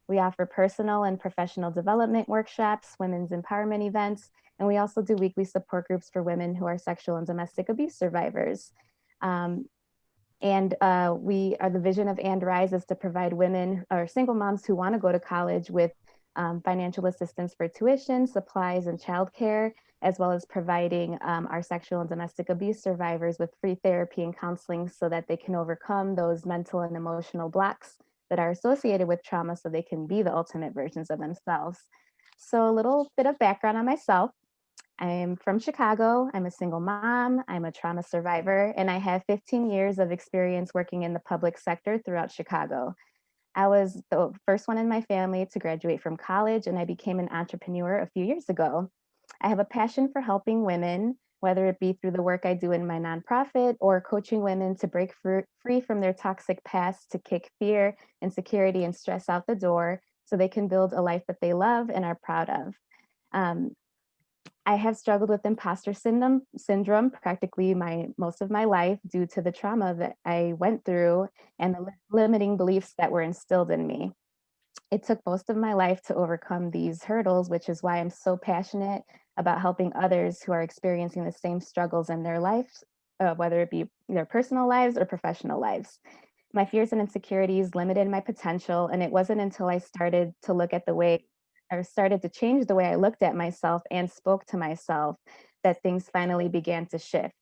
We offer personal and professional development workshops, women's empowerment events, and we also do weekly support groups for women who are sexual and domestic abuse survivors. The vision of And Rise is to provide women or single moms who want to go to college with financial assistance for tuition, supplies, and childcare, as well as providing our sexual and domestic abuse survivors with free therapy and counseling so that they can overcome those mental and emotional blocks that are associated with trauma so they can be the ultimate versions of themselves. So a little bit of background on myself. I'm from Chicago. I'm a single mom. I'm a trauma survivor, and I have 15 years of experience working in the public sector throughout Chicago. I was the first one in my family to graduate from college, and I became an entrepreneur a few years ago. I have a passion for helping women, whether it be through the work I do in my nonprofit or coaching women to break free from their toxic past, to kick fear, insecurity, and stress out the door so they can build a life that they love and are proud of. Um, I have struggled with imposter syndrome practically most of my life due to the trauma that I went through and the limiting beliefs that were instilled in me. It took most of my life to overcome these hurdles, which is why I'm so passionate about helping others who are experiencing the same struggles in their lives, whether it be their personal lives or professional lives. My fears and insecurities limited my potential, and it wasn't until I started to look at the way or started to change the way I looked at myself and spoke to myself that things finally began to shift.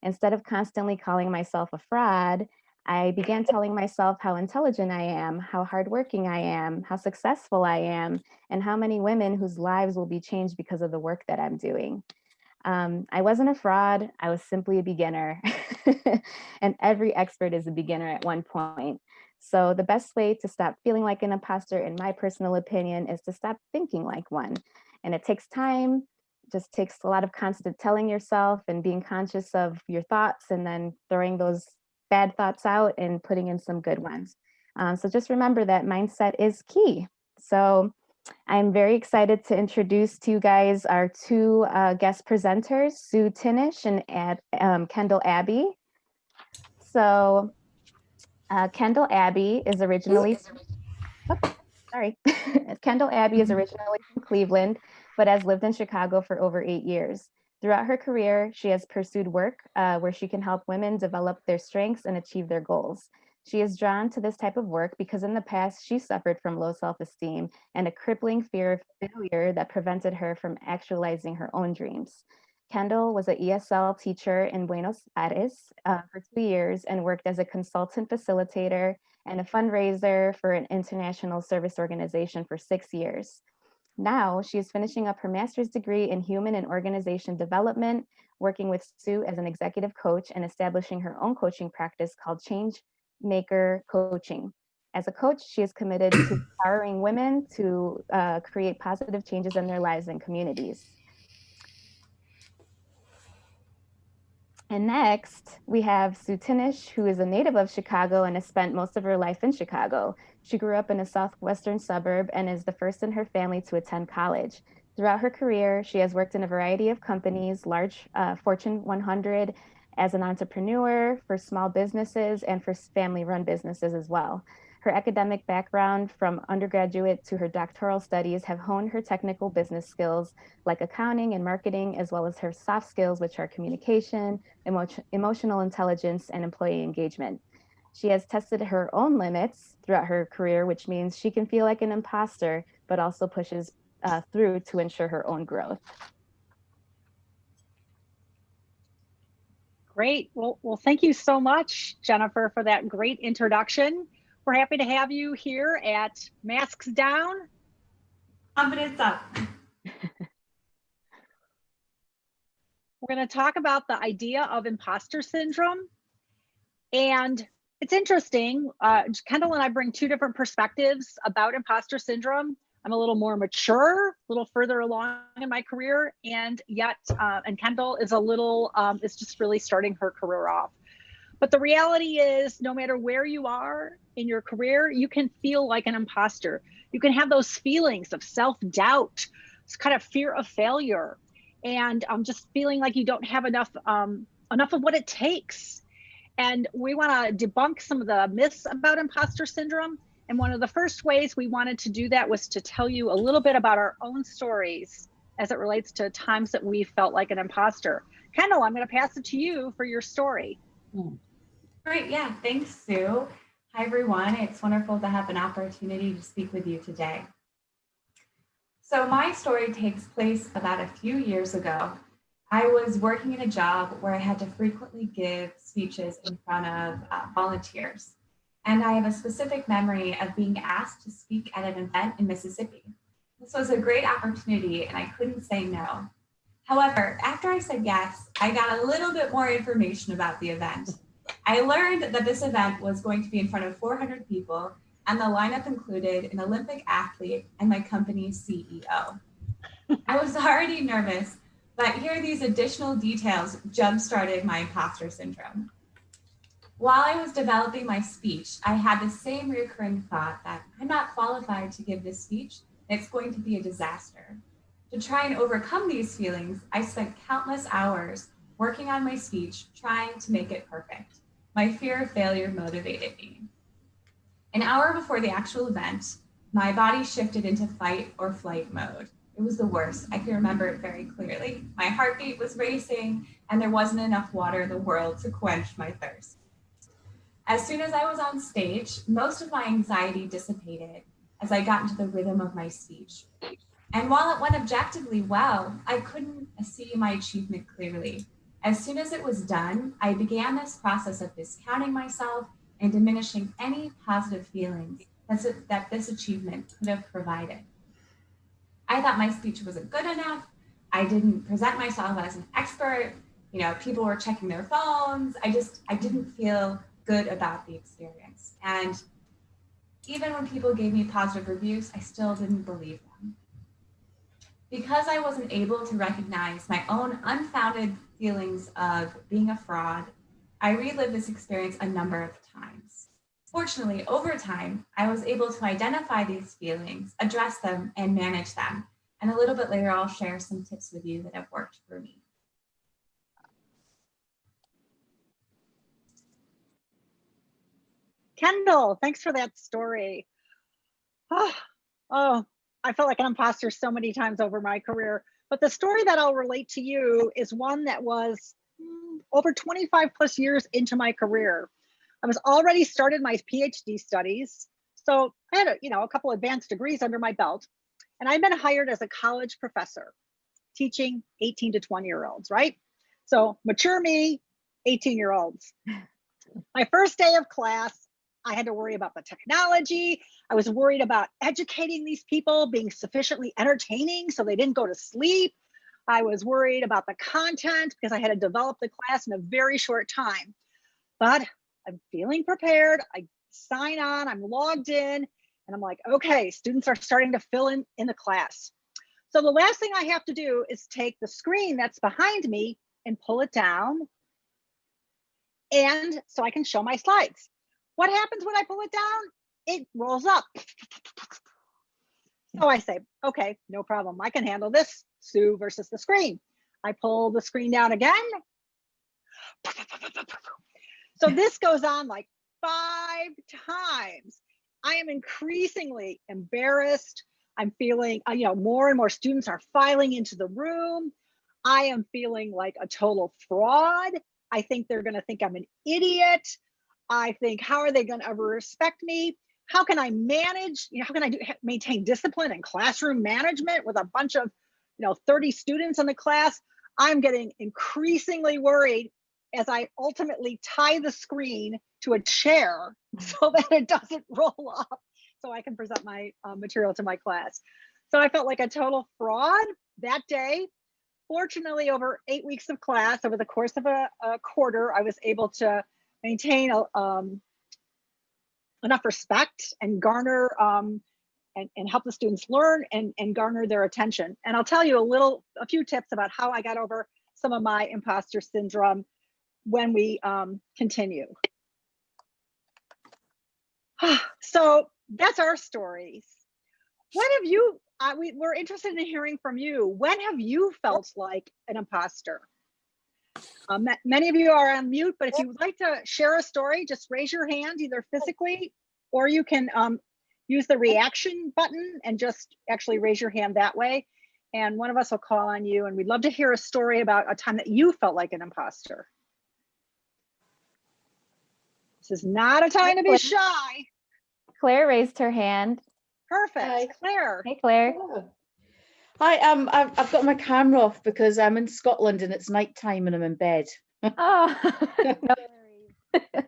Instead of constantly calling myself a fraud, I began telling myself how intelligent I am, how hardworking I am, how successful I am, and how many women whose lives will be changed because of the work that I'm doing. I wasn't a fraud, I was simply a beginner. And every expert is a beginner at one point. So the best way to stop feeling like an imposter, in my personal opinion, is to stop thinking like one. And it takes time, just takes a lot of constant telling yourself and being conscious of your thoughts and then throwing those bad thoughts out and putting in some good ones. So just remember that mindset is key. So I'm very excited to introduce to you guys our two guest presenters, Sue Tinnish and Kendall Abbey. So Kendall Abbey is originally, sorry, Kendall Abbey is originally from Cleveland, but has lived in Chicago for over 8 years. Throughout her career, she has pursued work where she can help women develop their strengths and achieve their goals. She is drawn to this type of work because in the past, she suffered from low self-esteem and a crippling fear of failure that prevented her from actualizing her own dreams. Kendall was an ESL teacher in Buenos Aires for 2 years and worked as a consultant facilitator and a fundraiser for an international service organization for 6 years. Now she is finishing up her master's degree in human and organization development, working with Sue as an executive coach and establishing her own coaching practice called Change Maker Coaching. As a coach, she is committed to empowering women to create positive changes in their lives and communities. And next, we have Sue Tinnish, who is a native of Chicago and has spent most of her life in Chicago. She grew up in a southwestern suburb and is the first in her family to attend college. Throughout her career, she has worked in a variety of companies, large Fortune 100, as an entrepreneur for small businesses and for family-run businesses as well. Her academic background from undergraduate to her doctoral studies have honed her technical business skills like accounting and marketing, as well as her soft skills, which are communication, emotional intelligence, and employee engagement. She has tested her own limits throughout her career, which means she can feel like an imposter, but also pushes through to ensure her own growth. Great. Well, thank you so much, Jennifer, for that great introduction. We're happy to have you here at Masks Down. Confidence Up. We're going to talk about the idea of imposter syndrome. And it's interesting. Kendall and I bring two different perspectives about imposter syndrome. I'm a little more mature, a little further along in my career, and Kendall is is just really starting her career off. But the reality is, no matter where you are in your career, you can feel like an imposter. You can have those feelings of self-doubt, this kind of fear of failure, and just feeling like you don't have enough of what it takes. And we want to debunk some of the myths about imposter syndrome And one of the first ways we wanted to do that was to tell you a little bit about our own stories as it relates to times that we felt like an imposter. Kendall, I'm going to pass it to you for your story. Great. Yeah. Thanks, Sue. Hi, everyone. It's wonderful to have an opportunity to speak with you today. So my story takes place about a few years ago. I was working in a job where I had to frequently give speeches in front of volunteers. And I have a specific memory of being asked to speak at an event in Mississippi. This was a great opportunity and I couldn't say no. However, after I said yes, I got a little bit more information about the event. I learned that this event was going to be in front of 400 people, and the lineup included an Olympic athlete and my company's CEO. I was already nervous, but here these additional details jump-started my imposter syndrome. While I was developing my speech, I had the same recurring thought that I'm not qualified to give this speech, and it's going to be a disaster. To try and overcome these feelings, I spent countless hours working on my speech, trying to make it perfect. My fear of failure motivated me. An hour before the actual event, my body shifted into fight or flight mode. It was the worst. I can remember it very clearly. My heartbeat was racing, and there wasn't enough water in the world to quench my thirst. As soon as I was on stage, most of my anxiety dissipated as I got into the rhythm of my speech. And while it went objectively well, I couldn't see my achievement clearly. As soon as it was done, I began this process of discounting myself and diminishing any positive feelings that this achievement could have provided. I thought my speech wasn't good enough. I didn't present myself as an expert. You know, people were checking their phones. I didn't feel good about the experience. And even when people gave me positive reviews, I still didn't believe them. Because I wasn't able to recognize my own unfounded feelings of being a fraud, I relived this experience a number of times. Fortunately, over time, I was able to identify these feelings, address them, and manage them. And a little bit later, I'll share some tips with you that have worked for me. Kendall, thanks for that story. Oh, I felt like an imposter so many times over my career. But the story that I'll relate to you is one that was over 25 plus years into my career. I was already started my PhD studies. So I had a couple advanced degrees under my belt. And I'd been hired as a college professor teaching 18 to 20-year-olds, right? So mature me, 18-year-olds. My first day of class, I had to worry about the technology. I was worried about educating these people, being sufficiently entertaining so they didn't go to sleep. I was worried about the content because I had to develop the class in a very short time. But I'm feeling prepared. I sign on, I'm logged in, and I'm like, okay, students are starting to fill in the class. So the last thing I have to do is take the screen that's behind me and pull it down, and so I can show my slides. What happens when I pull it down? It rolls up. So I say, okay, no problem. I can handle this. Sue versus the screen. I pull the screen down again. So this goes on like 5 times. I am increasingly embarrassed. I'm feeling, more and more students are filing into the room. I am feeling like a total fraud. I think they're going to think I'm an idiot. I think, how are they going to ever respect me? How can I manage? How can I maintain discipline and classroom management with a bunch of, 30 students in the class? I'm getting increasingly worried as I ultimately tie the screen to a chair so that it doesn't roll up, so I can present my material to my class. So I felt like a total fraud that day. Fortunately, over 8 weeks of class, over the course of a quarter, I was able to maintain enough respect and garner and help the students learn and garner their attention. And I'll tell you a few tips about how I got over some of my imposter syndrome when we continue. So that's our stories. When have you, we're interested in hearing from you. When have you felt like an imposter? Many of you are on mute, but if you would like to share a story, just raise your hand either physically or you can use the reaction button and just actually raise your hand that way. And one of us will call on you, and we'd love to hear a story about a time that you felt like an imposter. This is not a time to be shy. Claire raised her hand. Perfect. Hi. Claire. Hey, Claire. Hi, I've got my camera off because I'm in Scotland and it's nighttime and I'm in bed. Oh, no worries.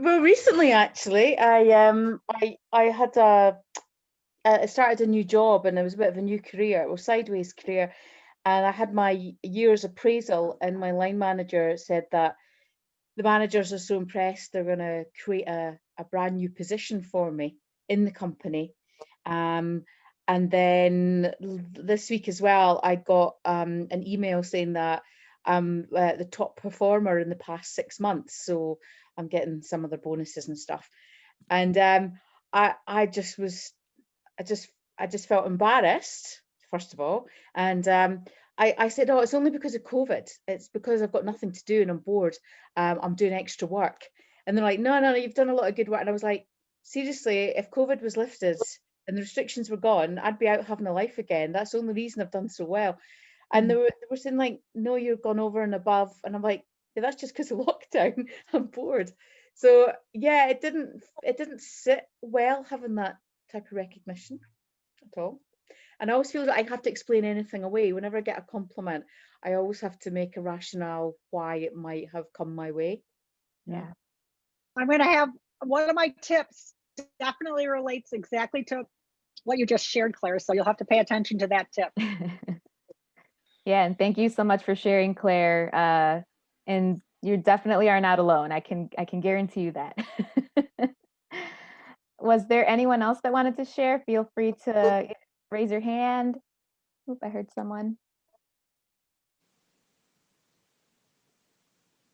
Well, recently actually, I had I started a new job and it was a bit of a new career, or sideways career, and I had my year's appraisal, and my line manager said that the managers are so impressed they're going to create a brand new position for me in the company. And then this week as well, I got an email saying that I'm the top performer in the past 6 months. So I'm getting some other bonuses and stuff. And I just felt embarrassed, first of all. And I said, oh, it's only because of COVID. It's because I've got nothing to do and I'm bored. I'm doing extra work. And they're like, no, you've done a lot of good work. And I was like, seriously, if COVID was lifted and the restrictions were gone, I'd be out having a life again. That's the only reason I've done so well. And they were saying like, no, you've gone over and above. And I'm like, yeah, that's just because of lockdown. I'm bored. So yeah, it didn't sit well having that type of recognition at all. And I always feel that I have to explain anything away. Whenever I get a compliment, I always have to make a rationale why it might have come my way. Yeah. I'm going to have one of my tips definitely relates exactly to what you just shared, Claire. So you'll have to pay attention to that tip. Yeah, and thank you so much for sharing, Claire. And you definitely are not alone. I can guarantee you that. Was there anyone else that wanted to share? Feel free to raise your hand. Oop, I heard someone.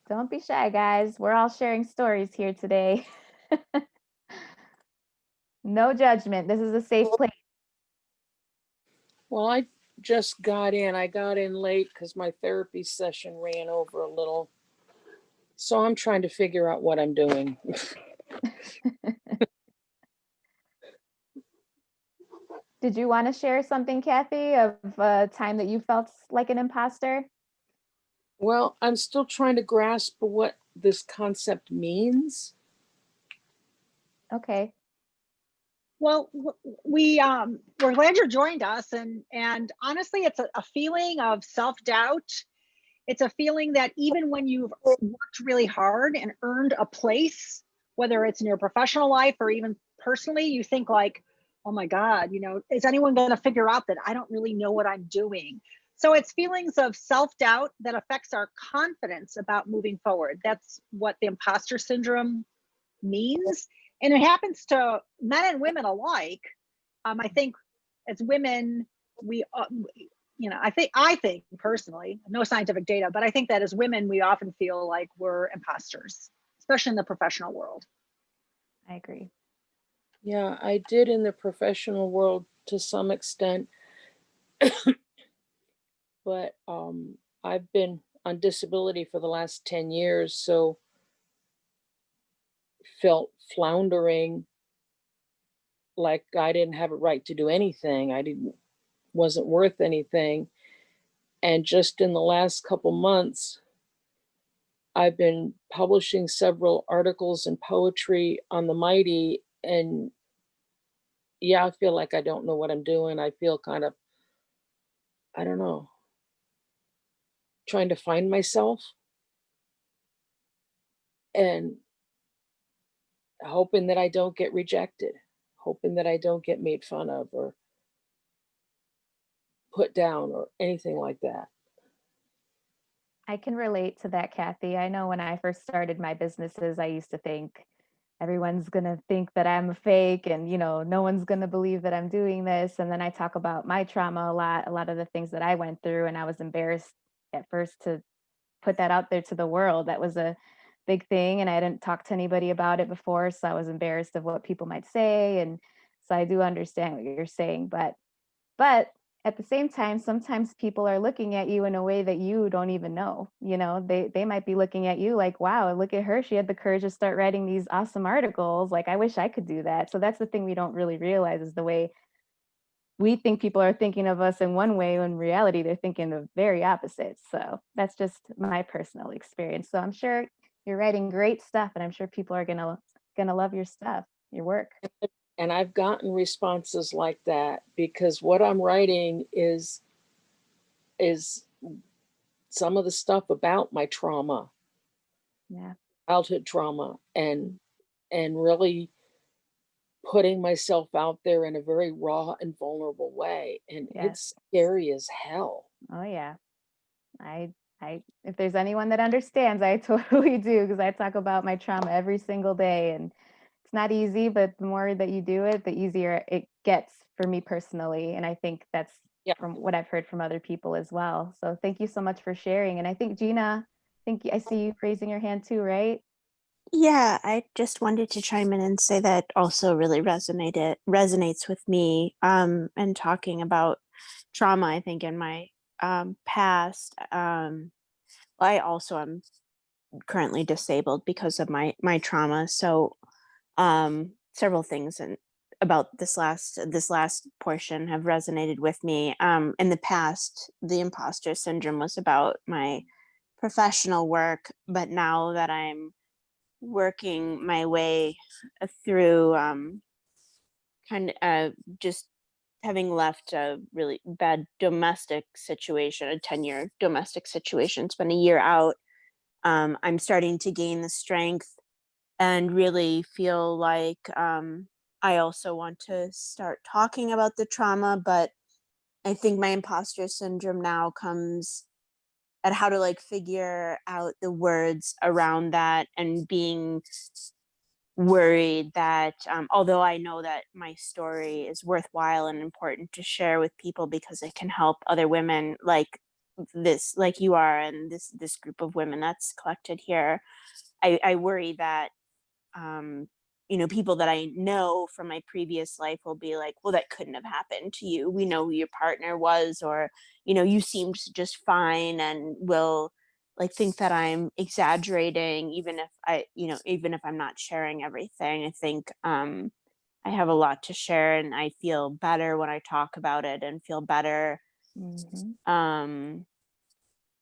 Don't be shy, guys. We're all sharing stories here today. No judgment. This is a safe place. Well, I just got in. I got in late because my therapy session ran over a little. So I'm trying to figure out what I'm doing. Did you want to share something, Kathy, of a time that you felt like an imposter? Well, I'm still trying to grasp what this concept means. Okay. Well, we're glad you joined us, and honestly, it's a feeling of self-doubt. It's a feeling that even when you've worked really hard and earned a place, whether it's in your professional life or even personally, you think like, oh my God, is anyone going to figure out that I don't really know what I'm doing? So it's feelings of self-doubt that affects our confidence about moving forward. That's what the imposter syndrome means. And it happens to men and women alike. I think as women, we, I think personally, no scientific data, but I think that as women, we often feel like we're imposters, especially in the professional world. I agree. Yeah, I did in the professional world to some extent. But I've been on disability for the last 10 years, so felt floundering, like I didn't have a right to do anything. Wasn't worth anything. And just in the last couple months, I've been publishing several articles and poetry on the Mighty, and yeah, I feel like I don't know what I'm doing. I feel kind of, I don't know, trying to find myself and hoping that I don't get rejected, hoping that I don't get made fun of or put down or anything like that. I can relate to that, Kathy. I know when I first started my businesses, I used to think everyone's going to think that I'm a fake and, no one's going to believe that I'm doing this. And then I talk about my trauma a lot of the things that I went through. And I was embarrassed at first to put that out there to the world. That was a big thing. And I didn't talk to anybody about it before. So I was embarrassed of what people might say. And so I do understand what you're saying. But at the same time, sometimes people are looking at you in a way that you don't even know. You know, they might be looking at you like, wow, look at her. She had the courage to start writing these awesome articles. Like, I wish I could do that. So that's the thing we don't really realize, is the way we think people are thinking of us in one way, when in reality they're thinking the very opposite. So that's just my personal experience. So I'm sure you're writing great stuff, and I'm sure people are gonna love your stuff, your work. And I've gotten responses like that because what I'm writing is some of the stuff about my trauma, Yeah. childhood trauma, and really putting myself out there in a very raw and vulnerable way. And Yes. it's scary as hell. Oh yeah. I if there's anyone that understands, I totally do, because I talk about my trauma every single day, and it's not easy, but the more that you do it, the easier it gets for me personally. And I think that's Yeah. from what I've heard from other people as well. So thank you so much for sharing. And I think Gina, I see you raising your hand too, right? Yeah, I just wanted to chime in and say that also really resonates with me. And talking about trauma, I think in my past, I also am currently disabled because of my trauma. So several things and about this last portion have resonated with me. In the past, the imposter syndrome was about my professional work, but now that I'm working my way through kind of just having left a really bad domestic situation, a 10-year domestic situation, spent a year out, I'm starting to gain the strength and really feel like I also want to start talking about the trauma. But I think my imposter syndrome now comes at how to like figure out the words around that, and being worried that although I know that my story is worthwhile and important to share with people because it can help other women like this, like you are, and this group of women that's collected here, I worry that people that I know from my previous life will be like, well, that couldn't have happened to you. We know who your partner was, or, you seemed just fine, and will like think that I'm exaggerating, even if I'm not sharing everything. I think I have a lot to share, and I feel better when I talk about it, and feel better. Mm-hmm.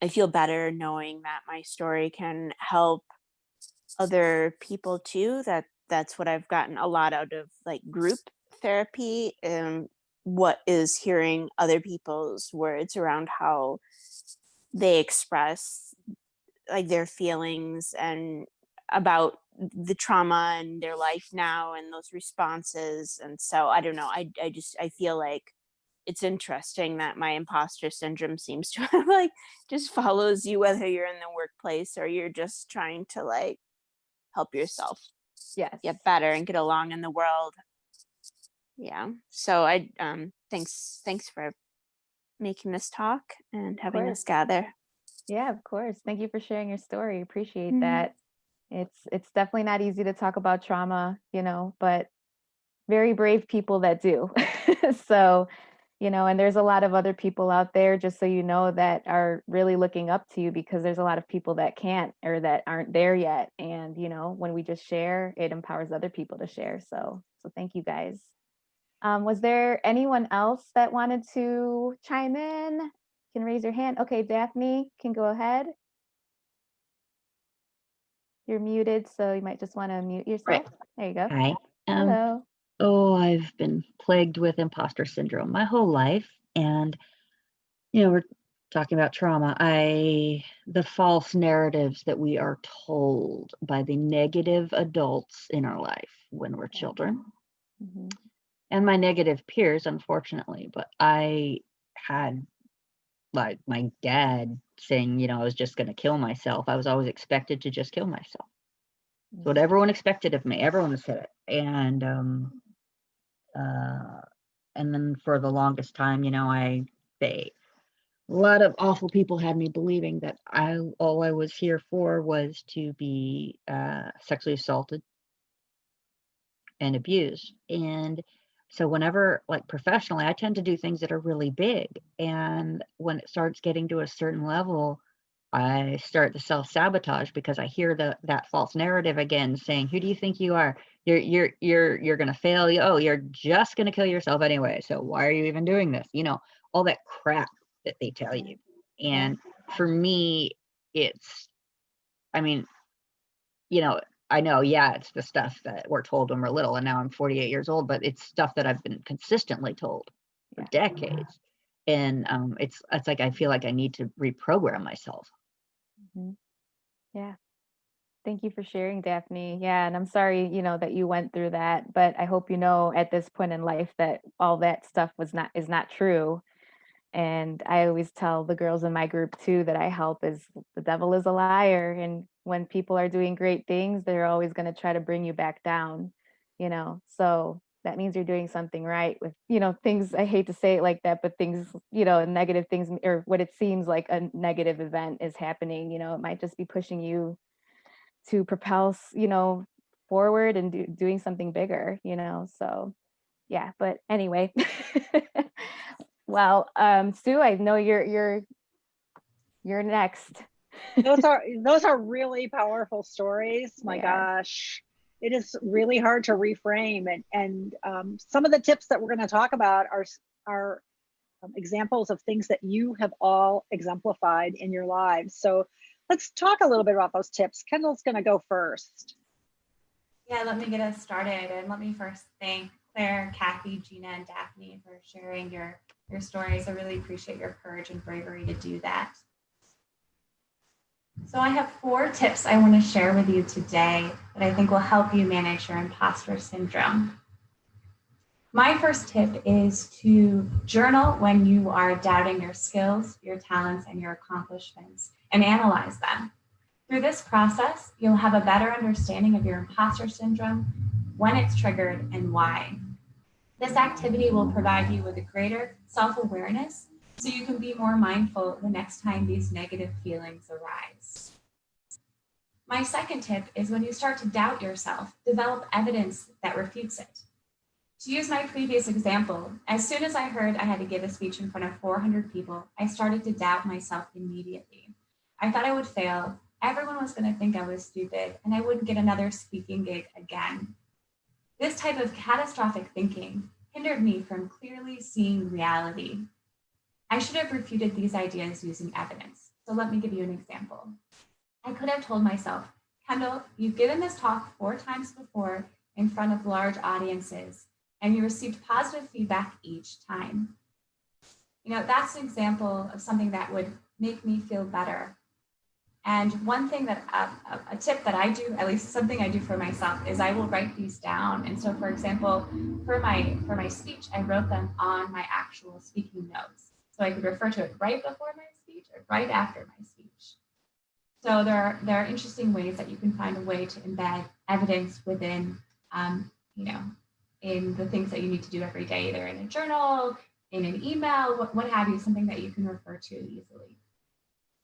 I feel better knowing that my story can help other people too. That's what I've gotten a lot out of like group therapy, what is hearing other people's words around how they express like their feelings and about the trauma in their life now, and those responses. And so I don't know, I feel like it's interesting that my imposter syndrome seems to like just follows you, whether you're in the workplace or you're just trying to like help yourself get better and get along in the world. Yeah. So I thanks for making this talk and having us gather. Yeah, of course. Thank you for sharing your story. Appreciate that. It's definitely not easy to talk about trauma, but very brave people that do. So, and there's a lot of other people out there, just so you know, that are really looking up to you, because there's a lot of people that can't, or that aren't there yet. And, when we just share, it empowers other people to share. So thank you guys. Was there anyone else that wanted to chime in? You can raise your hand. Okay, Daphne can go ahead. You're muted, so you might just want to mute yourself. Right. There you go. Hi. Hello. I've been plagued with imposter syndrome my whole life. And, we're talking about trauma. The false narratives that we are told by the negative adults in our life when we're children. Mm-hmm. And my negative peers, unfortunately. But I had like my dad saying, I was just going to kill myself. I was always expected to just kill myself. That's what everyone expected of me. Everyone said it. And then for the longest time, a lot of awful people had me believing that all I was here for was to be sexually assaulted and abused. And So whenever, like professionally, I tend to do things that are really big. And when it starts getting to a certain level, I start to self-sabotage because I hear that false narrative again saying, who do you think you are? You're gonna fail. Oh, you're just gonna kill yourself anyway. So why are you even doing this? All that crap that they tell you. And for me, it's, I mean, I know, yeah, it's the stuff that we're told when we're little, and now I'm 48 years old, but it's stuff that I've been consistently told for decades. And it's like I feel like I need to reprogram myself. Mhm. Yeah. Thank you for sharing, Daphne. Yeah, and I'm sorry, that you went through that, but I hope at this point in life that all that stuff is not true. And I always tell the girls in my group too that I help is the devil is a liar. And when people are doing great things, they're always going to try to bring you back down, So that means you're doing something right with, things. I hate to say it like that, but things, negative things, or what it seems like a negative event is happening, it might just be pushing you to propel, forward and doing something bigger, So yeah, but anyway. Well, Sue, I know you're next. Those are really powerful stories. My gosh, it is really hard to reframe, and some of the tips that we're going to talk about are examples of things that you have all exemplified in your lives. So let's talk a little bit about those tips. Kendall's going to go first. Yeah, let me get us started, and let me first thank Claire, Kathy, Gina, and Daphne for sharing your stories. I really appreciate your courage and bravery to do that. So I have 4 tips I want to share with you today that I think will help you manage your imposter syndrome. My first tip is to journal when you are doubting your skills, your talents, and your accomplishments, and analyze them. Through this process, you'll have a better understanding of your imposter syndrome, when it's triggered, and why. This activity will provide you with a greater self-awareness so you can be more mindful the next time these negative feelings arise. My second tip is when you start to doubt yourself, develop evidence that refutes it. To use my previous example, as soon as I heard I had to give a speech in front of 400 people, I started to doubt myself immediately. I thought I would fail, everyone was going to think I was stupid, and I wouldn't get another speaking gig again. This type of catastrophic thinking hindered me from clearly seeing reality. I should have refuted these ideas using evidence. So let me give you an example. I could have told myself, Kendall, you've given this talk 4 times before in front of large audiences, and you received positive feedback each time. That's an example of something that would make me feel better. And one thing that, a tip that I do, at least something I do for myself, is I will write these down. And so, for example, for my speech, I wrote them on my actual speaking notes. So I could refer to it right before my speech or right after my speech. So there are interesting ways that you can find a way to embed evidence within, in the things that you need to do every day, either in a journal, in an email, what have you, something that you can refer to easily.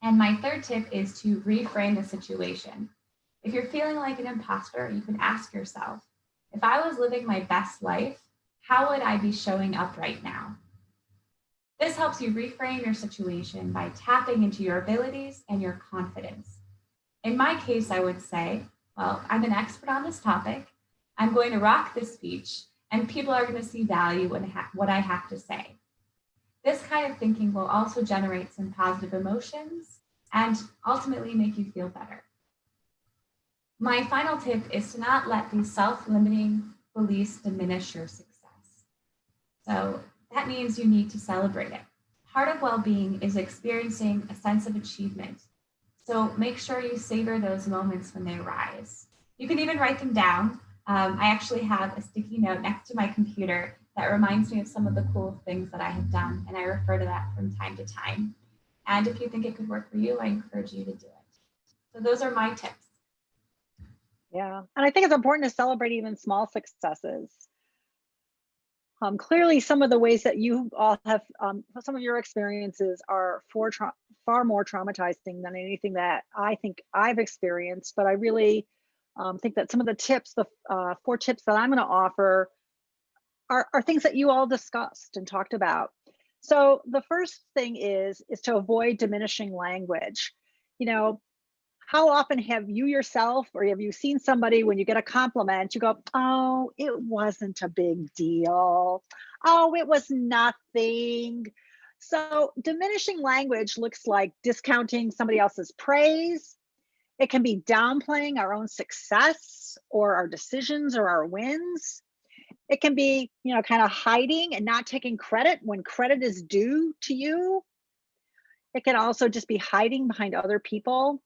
And my third tip is to reframe the situation. If you're feeling like an imposter, you can ask yourself, if I was living my best life, how would I be showing up right now? This helps you reframe your situation by tapping into your abilities and your confidence. In my case, I would say, well, I'm an expert on this topic. I'm going to rock this speech, and people are going to see value in what I have to say. This kind of thinking will also generate some positive emotions and ultimately make you feel better. My final tip is to not let these self-limiting beliefs diminish your success. So that means you need to celebrate it. Part of well-being is experiencing a sense of achievement. So make sure you savor those moments when they arise. You can even write them down. I actually have a sticky note next to my computer that reminds me of some of the cool things that I have done, and I refer to that from time to time. And if you think it could work for you, I encourage you to do it. So those are my tips. Yeah, and I think it's important to celebrate even small successes. Clearly, some of the ways that you all have, some of your experiences are far more traumatizing than anything that I think I've experienced. But I really think that some of the tips, the 4 tips that I'm going to offer, are things that you all discussed and talked about. So the first thing is to avoid diminishing language. You know, how often have you yourself, or have you seen somebody, when you get a compliment, you go, oh, it wasn't a big deal. Oh, it was nothing. So diminishing language looks like discounting somebody else's praise. It can be downplaying our own success or our decisions or our wins. It can be, you know, kind of hiding and not taking credit when credit is due to you. It can also just be hiding behind other people.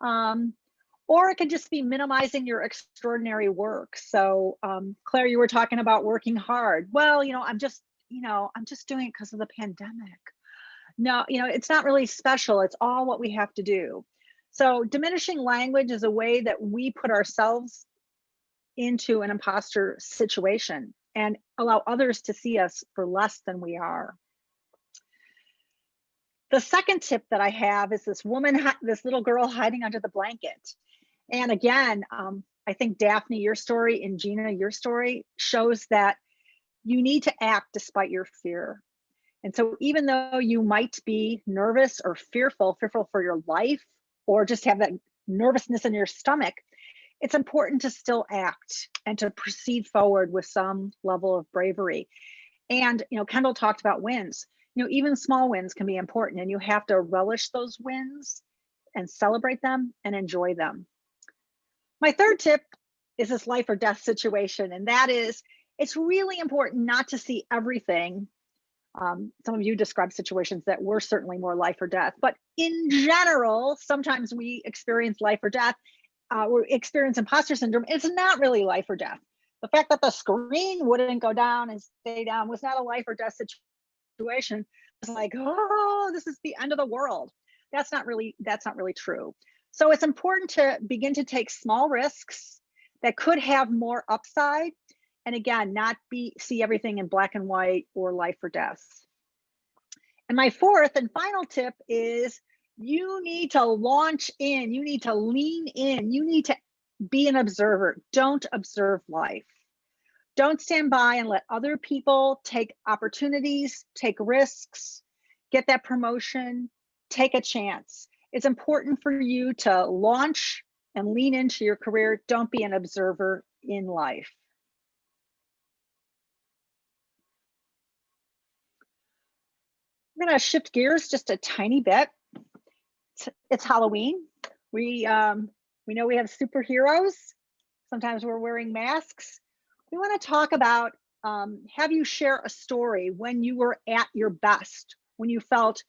Or it could just be minimizing your extraordinary work. So Claire, you were talking about working hard. Well, you know, I'm just doing it because of the pandemic. No, you know, it's not really special. It's all what we have to do. So diminishing language is a way that we put ourselves into an imposter situation and allow others to see us for less than we are. The second tip that I have is this little girl hiding under the blanket. And again, I think Daphne, your story, and Gina, your story shows that you need to act despite your fear. And so even though you might be nervous or fearful for your life, or just have that nervousness in your stomach, it's important to still act and to proceed forward with some level of bravery. And, you know, Kendall talked about wins. You know, even small wins can be important, and you have to relish those wins and celebrate them and enjoy them. My third tip is this life or death situation, and that is, it's really important not to see everything. Some of you described situations that were certainly more life or death, but in general, sometimes we experience life or death. We experience imposter syndrome. It's not really life or death. The fact that the screen wouldn't go down and stay down was not a life or death situation. It's like, oh, this is the end of the world. That's not really true. So it's important to begin to take small risks that could have more upside. And again, not see everything in black and white or life or death. And my fourth and final tip is, you need to launch in, you need to lean in, you need to be an observer. Don't observe life. Don't stand by and let other people take opportunities, take risks, get that promotion, take a chance. It's important for you to launch and lean into your career. Don't be an observer in life. I'm going to shift gears just a tiny bit. It's Halloween. We know we have superheroes. Sometimes we're wearing masks. We want to talk about, have you share a story when you were at your best, when you felt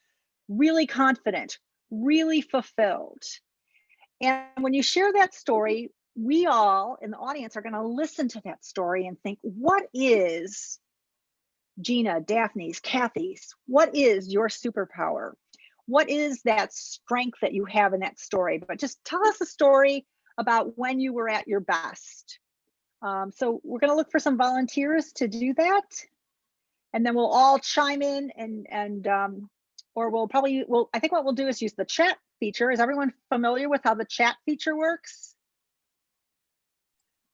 really confident, really fulfilled. And when you share that story, we all in the audience are going to listen to that story and think, what is Gina, Daphne's, Kathy's, what is your superpower? What is that strength that you have in that story? But just tell us a story about when you were at your best. So we're going to look for some volunteers to do that. And then we'll all chime in or I think what we'll do is use the chat feature. Is everyone familiar with how the chat feature works?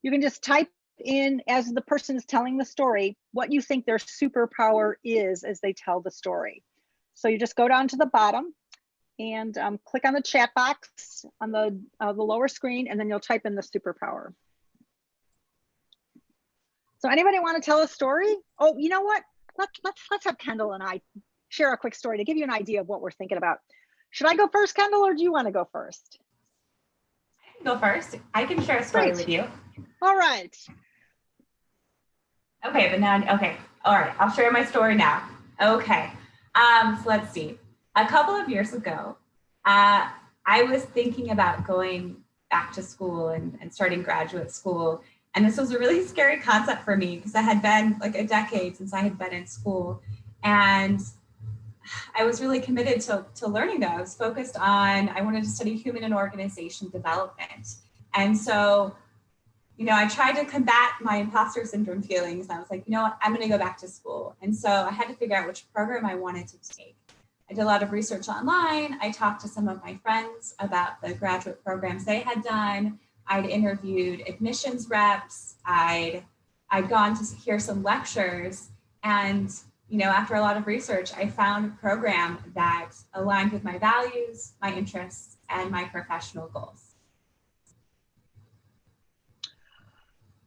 You can just type in, as the person is telling the story, what you think their superpower is as they tell the story. So you just go down to the bottom and click on the chat box on the lower screen, and then you'll type in the superpower. So anybody want to tell a story? Oh, you know what? Let's have Kendall and I share a quick story to give you an idea of what we're thinking about. Should I go first, Kendall, or do you want to go first? I can go first. I can share a story with you. All right. Okay, but now, okay. All right, I'll share my story now. Okay, so let's see. A couple of years ago, I was thinking about going back to school and starting graduate school. And this was a really scary concept for me because I had been like a decade since I had been in school. And I was really committed to learning though. I was focused on, I wanted to study human and organization development. And so, you know, I tried to combat my imposter syndrome feelings. And I was like, you know what, I'm going to go back to school. And so I had to figure out which program I wanted to take. I did a lot of research online. I talked to some of my friends about the graduate programs they had done. I'd interviewed admissions reps. I'd I'd gone to hear some lectures, and after a lot of research, I found a program that aligned with my values, my interests, and my professional goals.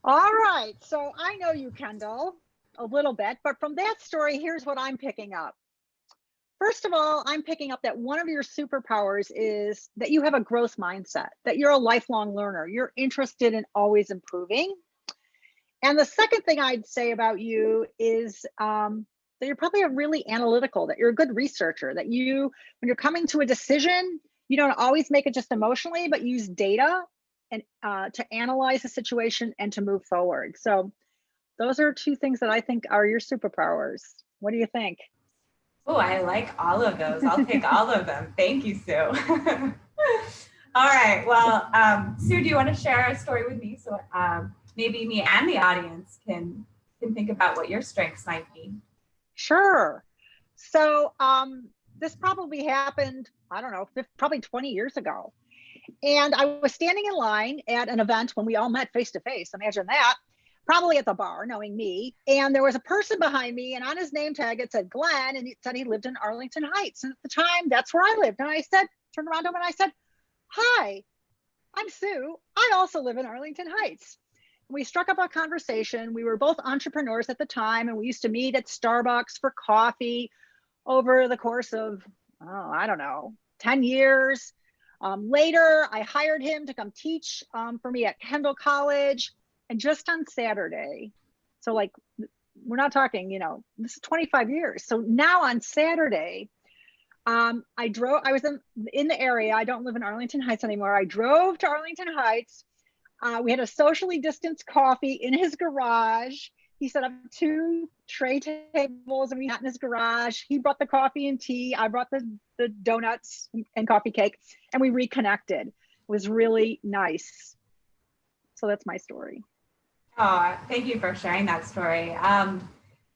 All right, so I know you, Kendall, a little bit, but from that story, here's what I'm picking up. First of all, I'm picking up that one of your superpowers is that you have a growth mindset, that you're a lifelong learner. You're interested in always improving. And the second thing I'd say about you is that you're probably really analytical, that you're a good researcher, that when you're coming to a decision, you don't always make it just emotionally, but use data and to analyze the situation and to move forward. So those are two things that I think are your superpowers. What do you think? Oh, I like all of those. I'll take all of them. Thank you, Sue. All right. Well, Sue, do you want to share a story with me so maybe me and the audience can think about what your strengths might be? Sure. So this probably happened, I don't know, probably 20 years ago. And I was standing in line at an event when we all met face to face. Imagine that. Probably at the bar, knowing me. And there was a person behind me, and on his name tag, it said Glenn, and it said he lived in Arlington Heights. And at the time, that's where I lived. And I turned around to him and I said, "Hi, I'm Sue. I also live in Arlington Heights." And we struck up a conversation. We were both entrepreneurs at the time, and we used to meet at Starbucks for coffee over the course of, I don't know, 10 years. Later, I hired him to come teach for me at Kendall College. And just on Saturday, so like, we're not talking, this is 25 years. So now on Saturday, I was in the area. I don't live in Arlington Heights anymore. I drove to Arlington Heights. We had a socially distanced coffee in his garage. He set up 2 tray tables and we sat in his garage. He brought the coffee and tea. I brought the donuts and coffee cake, and we reconnected. It was really nice. So that's my story. Oh, thank you for sharing that story.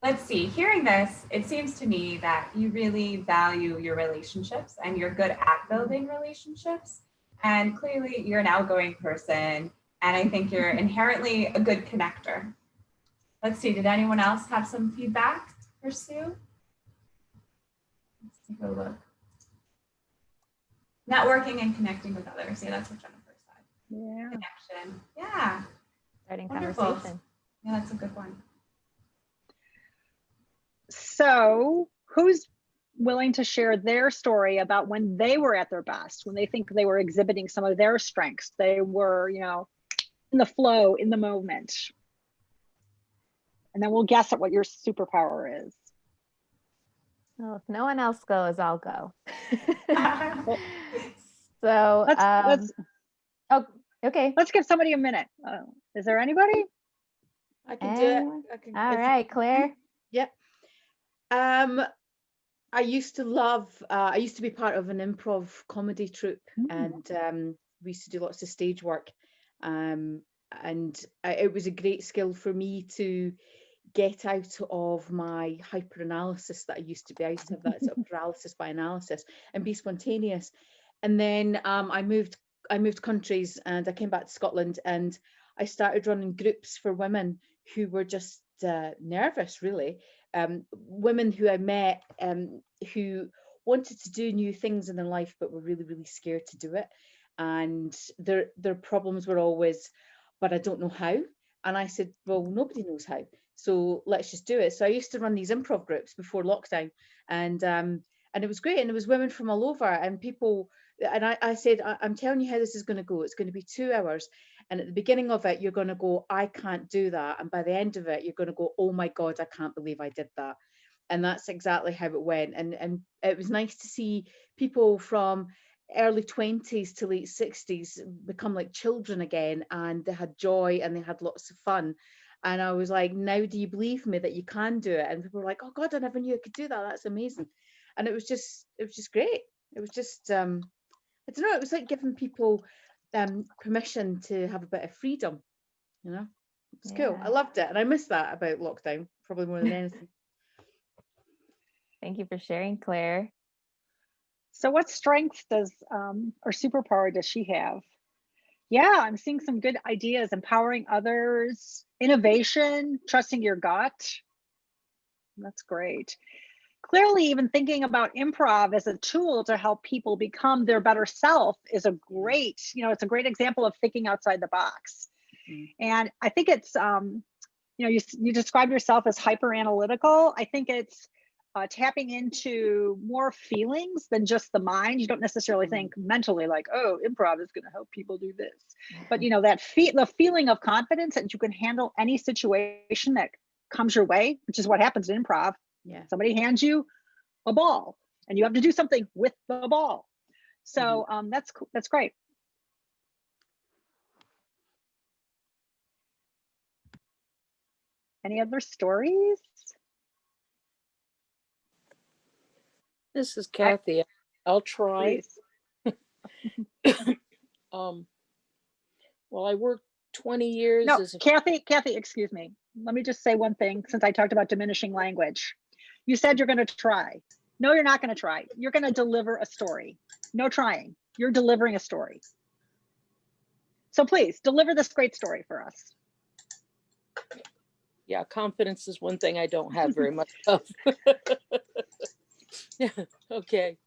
Let's see, hearing this, it seems to me that you really value your relationships and you're good at building relationships. And clearly you're an outgoing person. And I think you're inherently a good connector. Let's see, did anyone else have some feedback for Sue? Let's take a look. Networking and connecting with others. Yeah, that's what Jennifer said. Yeah. Connection. Yeah. Starting Wonderful. conversation. Yeah, that's a good one. So who's willing to share their story about when they were at their best, when they think they were exhibiting some of their strengths? They were, in the flow, in the moment. And then we'll guess at what your superpower is. Well, if no one else goes, I'll go. So, oh, okay. Let's give somebody a minute. Is there anybody? I can do it. All right, Claire. Yep. I used to be part of an improv comedy troupe, and we used to do lots of stage work. It was a great skill for me to get out of my hyper analysis that I used to be. I used to have that sort of paralysis by analysis and be spontaneous. And then I moved countries, and I came back to Scotland, and I started running groups for women who were just nervous, really. Women who I met who wanted to do new things in their life but were really, really scared to do it. And their problems were always, but I don't know how. And I said, well, nobody knows how, so let's just do it. So I used to run these improv groups before lockdown, and it was great. And it was women from all over, and people. And I said, I'm telling you how this is going to go. It's going to be 2 hours. And at the beginning of it, you're going to go, I can't do that. And by the end of it, you're going to go, oh my God, I can't believe I did that. And that's exactly how it went. And it was nice to see people from early 20s to late 60s become like children again. And they had joy and they had lots of fun. And I was like, now do you believe me that you can do it? And people were like, oh God, I never knew I could do that. That's amazing. And it was just great. It was just, I don't know, it was like giving people permission to have a bit of freedom, It's cool. I loved it. And I miss that about lockdown, probably more than anything. Thank you for sharing, Claire. So what strength does, or superpower does she have? Yeah, I'm seeing some good ideas, empowering others, innovation, trusting your gut. That's great. Clearly, even thinking about improv as a tool to help people become their better self is a great, it's a great example of thinking outside the box. And I think it's, you describe yourself as hyper analytical. I think it's tapping into more feelings than just the mind. You don't necessarily think mentally like, oh, improv is going to help people do this. But the feeling of confidence that you can handle any situation that comes your way, which is what happens in improv. Yeah. Somebody hands you a ball and you have to do something with the ball. So that's cool. That's great. Any other stories? This is Kathy. I'll try. Well, I worked 20 years No, as a Kathy, excuse me. Let me just say one thing since I talked about diminishing language. You said you're going to try. No, you're not going to try. You're going to deliver a story. No trying. You're delivering a story. So please deliver this great story for us. Yeah, confidence is one thing I don't have very much of. Okay.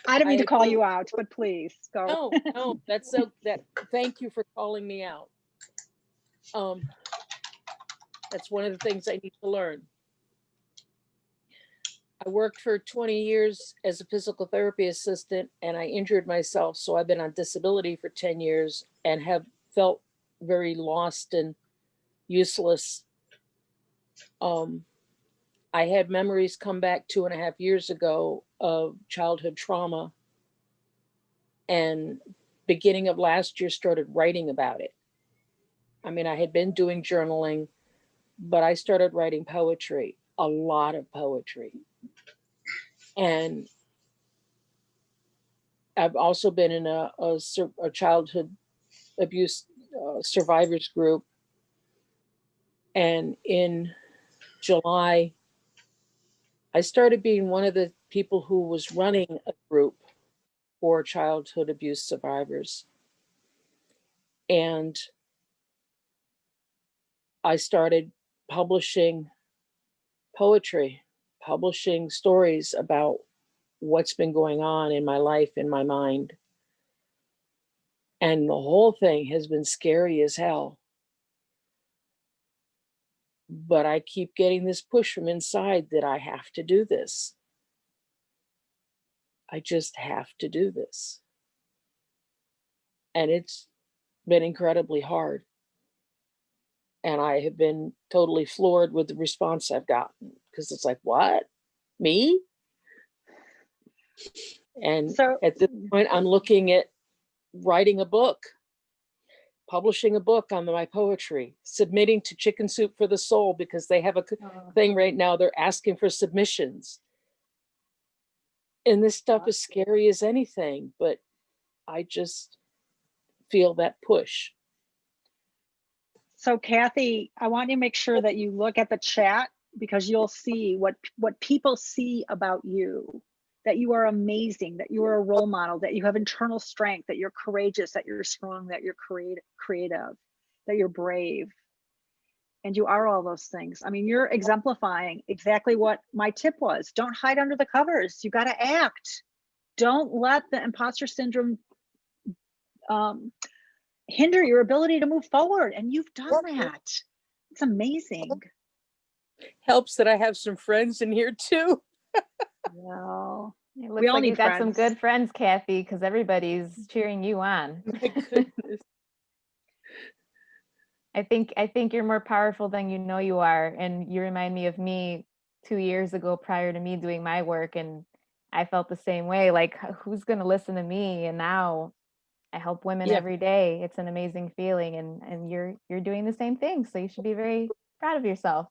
I don't mean to call you out, but please go. No, that's so that. Thank you for calling me out. That's one of the things I need to learn. I worked for 20 years as a physical therapy assistant and I injured myself. So I've been on disability for 10 years and have felt very lost and useless. I had memories come back 2.5 years ago of childhood trauma, and beginning of last year started writing about it. I mean, I had been doing journaling, but I started writing poetry, a lot of poetry. And I've also been in a childhood abuse survivors group. And in July, I started being one of the people who was running a group for childhood abuse survivors. And I started publishing poetry, publishing stories about what's been going on in my life, in my mind. And the whole thing has been scary as hell. But I keep getting this push from inside that I have to do this. I just have to do this. And it's been incredibly hard. And I have been totally floored with the response I've gotten because it's like, what? Me? And so at this point, I'm looking at writing a book, publishing a book on my poetry, submitting to Chicken Soup for the Soul because they have a thing right now. They're asking for submissions. And this stuff is scary as anything, but I just feel that push. So Kathy, I want you to make sure that you look at the chat because you'll see what people see about you, that you are amazing, that you are a role model, that you have internal strength, that you're courageous, that you're strong, that you're creative, that you're brave. And you are all those things. I mean, you're exemplifying exactly what my tip was. Don't hide under the covers. You got to act. Don't let the imposter syndrome hinder your ability to move forward. And you've done that. It's amazing. Helps that I have some friends in here too. Well, it looks like you got some good friends, Kathy, because everybody's cheering you on. My goodness. I think you're more powerful than you know you are. And you remind me of me 2 years ago prior to me doing my work. And I felt the same way, like, who's going to listen to me? And now I help women every day. It's an amazing feeling. And you're doing the same thing. So you should be very proud of yourself.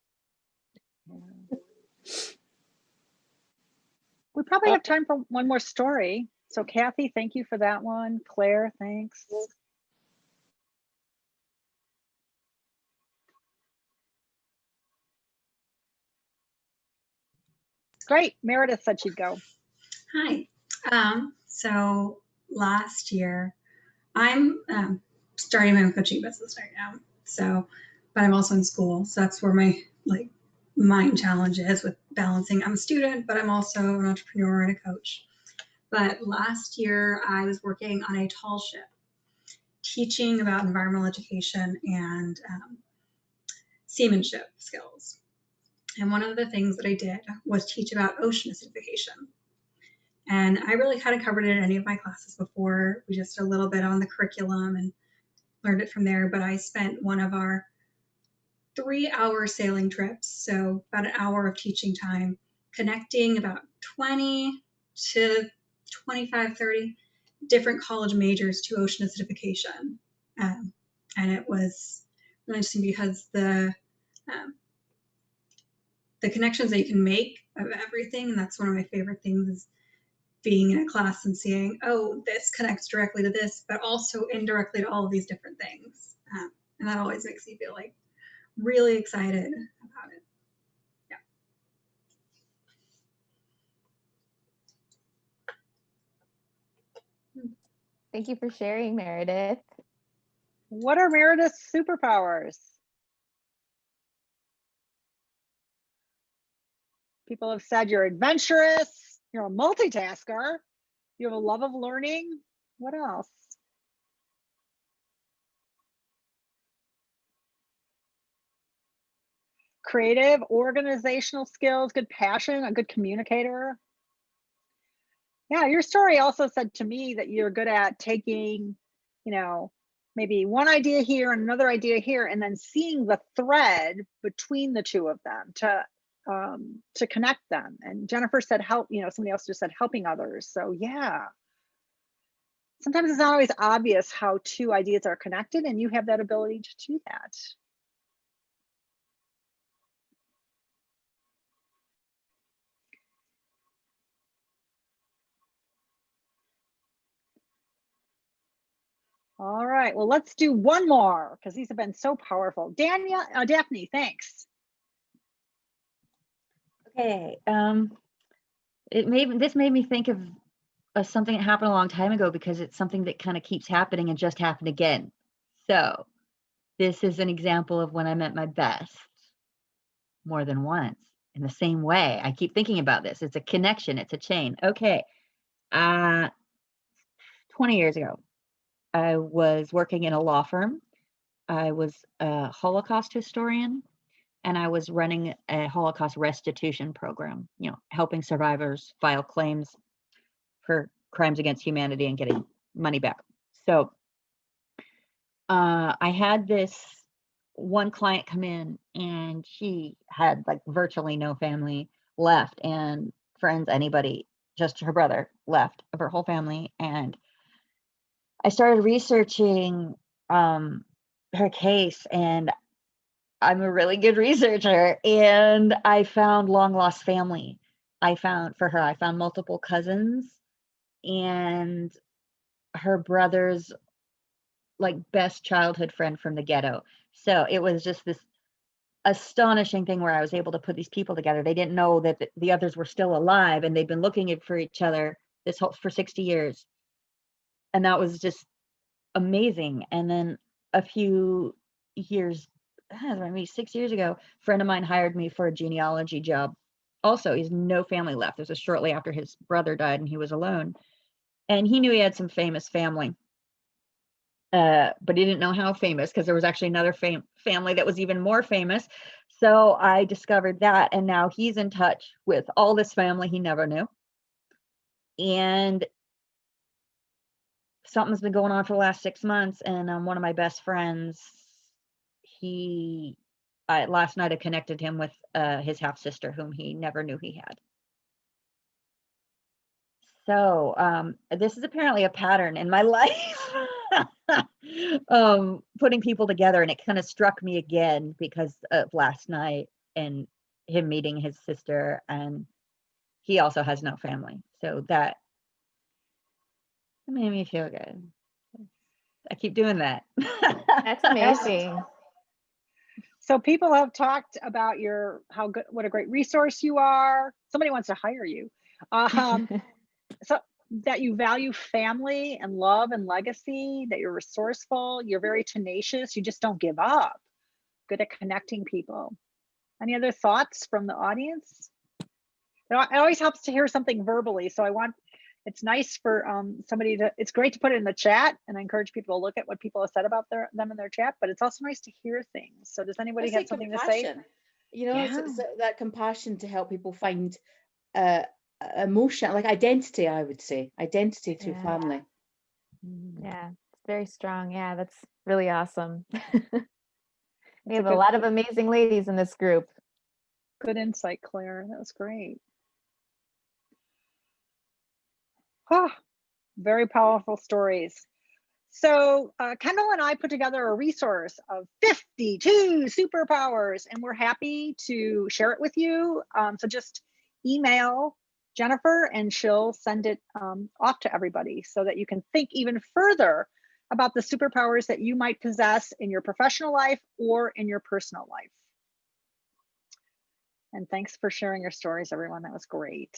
We probably have time for one more story. So Kathy, thank you for that one. Claire, thanks. Great. Meredith said she'd go. Hi. So last year, I'm starting my own coaching business right now. So, but I'm also in school. So that's where my like mind challenge is with balancing. I'm a student, but I'm also an entrepreneur and a coach. But last year I was working on a tall ship, teaching about environmental education and seamanship skills. And one of the things that I did was teach about ocean acidification. And I really hadn't covered it in any of my classes before. We just a little bit on the curriculum and learned it from there. But I spent one of our 3-hour sailing trips, so about an hour of teaching time, connecting about 20 to 25, 30 different college majors to ocean acidification. And it was really interesting because the connections that you can make of everything, and that's one of my favorite things, is being in a class and seeing, oh, this connects directly to this, but also indirectly to all of these different things. And that always makes me feel like really excited about it. Yeah. Thank you for sharing, Meredith. What are Meredith's superpowers? People have said you're adventurous, you're a multitasker, you have a love of learning. What else? Creative, organizational skills, good passion, a good communicator. Yeah, your story also said to me that you're good at taking, you know, maybe one idea here and another idea here, and then seeing the thread between the two of them to connect them. And Jennifer said help, somebody else just said helping others. So yeah, sometimes it's not always obvious how two ideas are connected, and you have that ability to do that. All right, well, let's do one more because these have been so powerful. Daphne, thanks. Okay, this made me think of something that happened a long time ago, because it's something that kind of keeps happening and just happened again. So this is an example of when I met my best more than once in the same way. I keep thinking about this. It's a connection. It's a chain. Okay. 20 years ago, I was working in a law firm. I was a Holocaust historian, and I was running a Holocaust restitution program, helping survivors file claims for crimes against humanity and getting money back. So I had this one client come in, and she had like virtually no family left, and friends, anybody, just her brother left of her whole family. And I started researching her case, and I'm a really good researcher, and I found long lost family. I found multiple cousins and her brother's like best childhood friend from the ghetto. So it was just this astonishing thing where I was able to put these people together. They didn't know that the others were still alive, and they'd been looking for each other for 60 years. And that was just amazing. And then a few years, maybe 6 years ago, a friend of mine hired me for a genealogy job. Also, he's no family left. This was shortly after his brother died and he was alone. And he knew he had some famous family. But he didn't know how famous, because there was actually another family that was even more famous. So I discovered that, and now he's in touch with all this family he never knew. And something's been going on for the last 6 months, and one of my best friends, last night I connected him with his half sister, whom he never knew he had. So this is apparently a pattern in my life. Putting people together, and it kind of struck me again because of last night and him meeting his sister, and he also has no family. So that made me feel good. I keep doing that. That's amazing. So people have talked about what a great resource you are. Somebody wants to hire you. So that you value family and love and legacy, that you're resourceful, you're very tenacious, you just don't give up, good at connecting people. Any other thoughts from the audience? It always helps to hear something verbally. So it's nice for somebody it's great to put it in the chat, and I encourage people to look at what people have said about them in their chat, but it's also nice to hear things. So does anybody have something to say? You know, it's that compassion to help people find emotion, like identity, I would say, identity through family. Yeah, it's very strong. Yeah, that's really awesome. We have a lot of amazing ladies in this group. Good insight, Claire. That was great. Ah, very powerful stories. So Kendall and I put together a resource of 52 superpowers, and we're happy to share it with you. So just email Jennifer and she'll send it off to everybody so that you can think even further about the superpowers that you might possess in your professional life or in your personal life. And thanks for sharing your stories, everyone. That was great.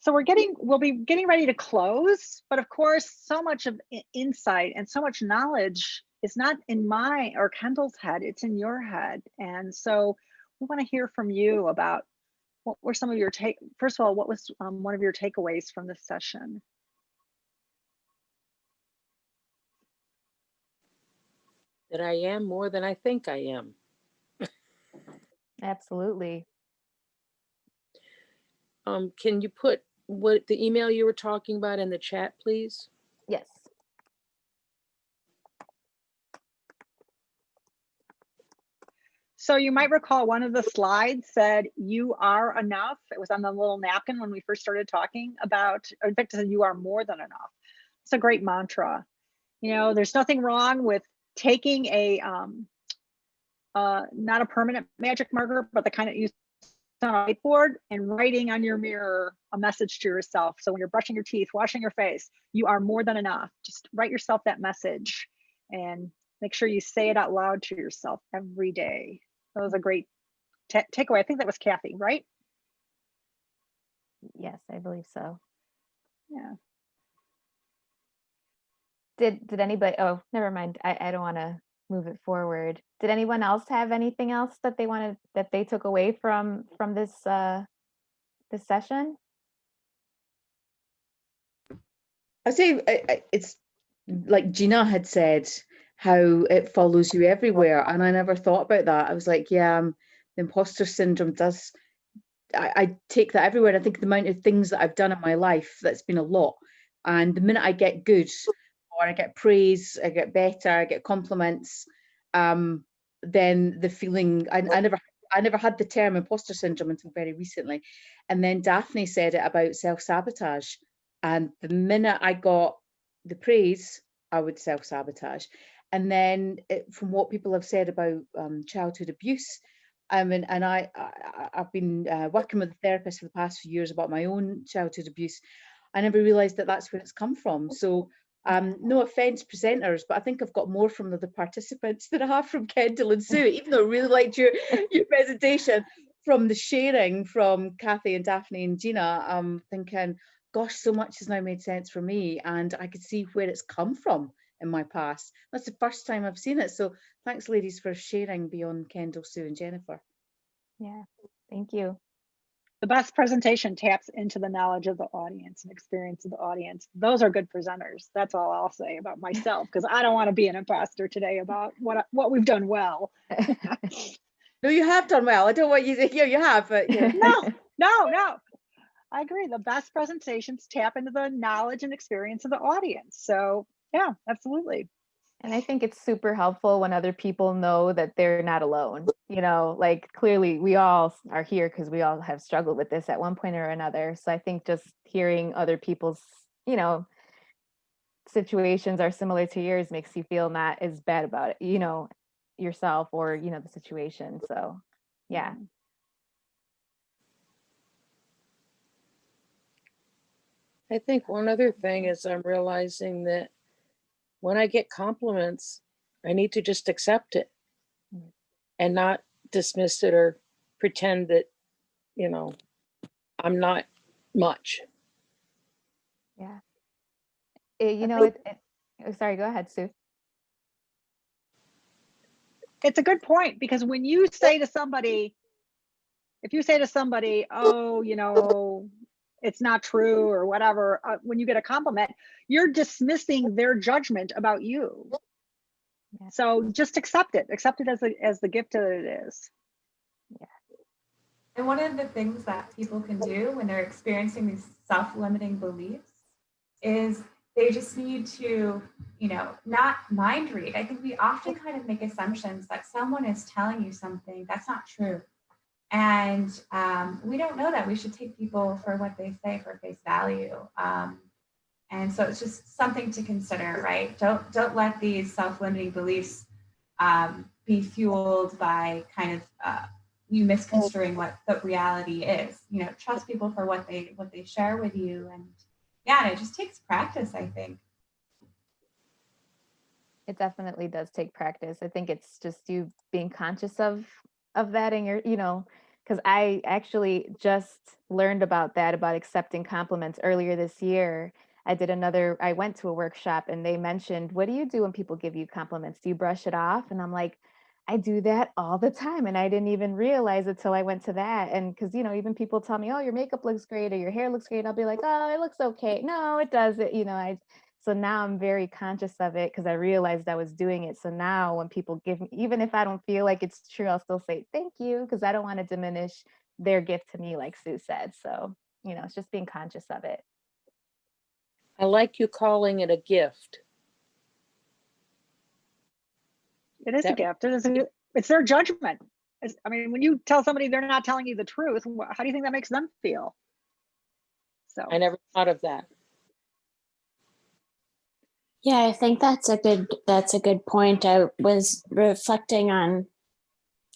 So we'll be getting ready to close, but of course, so much of insight and so much knowledge is not in my or Kendall's head, it's in your head. And so we want to hear from you about what were some of your first of all, what was one of your takeaways from this session? That I am more than I think I am. Absolutely. Can you put what the email you were talking about in the chat, please? Yes. So you might recall one of the slides said, "You are enough." It was on the little napkin when we first started talking about, in fact, it said, "You are more than enough." It's a great mantra. You know, there's nothing wrong with taking a, not a permanent magic marker, but the kind that you on a whiteboard and writing on your mirror a message to yourself. So when you're brushing your teeth, washing your face, you are more than enough. Just write yourself that message and make sure you say it out loud to yourself every day. That was a great takeaway. I think that was Kathy, right? Yes, I believe so. Yeah. Did anybody, oh, never mind. I don't want to move it forward. Did anyone else have anything else that they took away from this this session? I say it's like Gina had said, how it follows you everywhere, and I never thought about that. I was like, yeah, the imposter syndrome does. I take that everywhere. And I think the amount of things that I've done in my life, that's been a lot. And the minute I get good, or I get praise, I get better, I get compliments, then the feeling, I never had the term imposter syndrome until very recently. And then Daphne said it about self-sabotage. And the minute I got the praise, I would self-sabotage. And then from what people have said about childhood abuse, and I've been working with a therapist for the past few years about my own childhood abuse. I never realised that that's where it's come from. So no offence, presenters, but I think I've got more from the participants than I have from Kendall and Sue, even though I really liked your presentation. From the sharing from Kathy and Daphne and Gina, I'm thinking, gosh, so much has now made sense for me, and I could see where it's come from in my past. That's the first time I've seen it. So thanks, ladies, for sharing beyond Kendall, Sue and Jennifer. Yeah, thank you. The best presentation taps into the knowledge of the audience and experience of the audience. Those are good presenters. That's all I'll say about myself, because I don't want to be an imposter today about what we've done well. No, you have done well. I don't want you to hear you have, but yeah. No. I agree. The best presentations tap into the knowledge and experience of the audience. So yeah, absolutely. And I think it's super helpful when other people know that they're not alone. You know, like clearly we all are here because we all have struggled with this at one point or another. So I think just hearing other people's, you know, situations are similar to yours makes you feel not as bad about it, you know, yourself or, you know, the situation. So yeah. I think one other thing is I'm realizing that when I get compliments, I need to just accept it and not dismiss it or pretend that, you know, I'm not much. Yeah. You know, oh, sorry, go ahead, Sue. It's a good point, because when you say to somebody, if you say to somebody, oh, you know, it's not true or whatever, when you get a compliment, you're dismissing their judgment about you. Yeah. So just accept it as the gift that it is. Yeah. And one of the things that people can do when they're experiencing these self-limiting beliefs is they just need to, you know, not mind read. I think we often kind of make assumptions that someone is telling you something that's not true. And we don't know that. We should take people for what they say for face value. And so it's just something to consider, right? Don't let these self-limiting beliefs be fueled by kind of you misconstruing what the reality is. You know, trust people for what they share with you, and yeah, it just takes practice, I think. It definitely does take practice. I think it's just you being conscious of that, and you're, you know, because I actually just learned about that, about accepting compliments earlier this year. I went to a workshop and they mentioned, what do you do when people give you compliments? Do you brush it off? And I'm like, I do that all the time. And I didn't even realize it till I went to that. And because, you know, even people tell me, oh, your makeup looks great or your hair looks great. I'll be like, oh, it looks okay. No, it doesn't. You know, so now I'm very conscious of it because I realized I was doing it. So now when people give me, even if I don't feel like it's true, I'll still say thank you because I don't want to diminish their gift to me, like Sue said. So, you know, it's just being conscious of it. I like you calling it a gift. It is a gift. It's their judgment. I mean, when you tell somebody they're not telling you the truth, how do you think that makes them feel? So I never thought of that. Yeah, I think that's a good point. I was reflecting on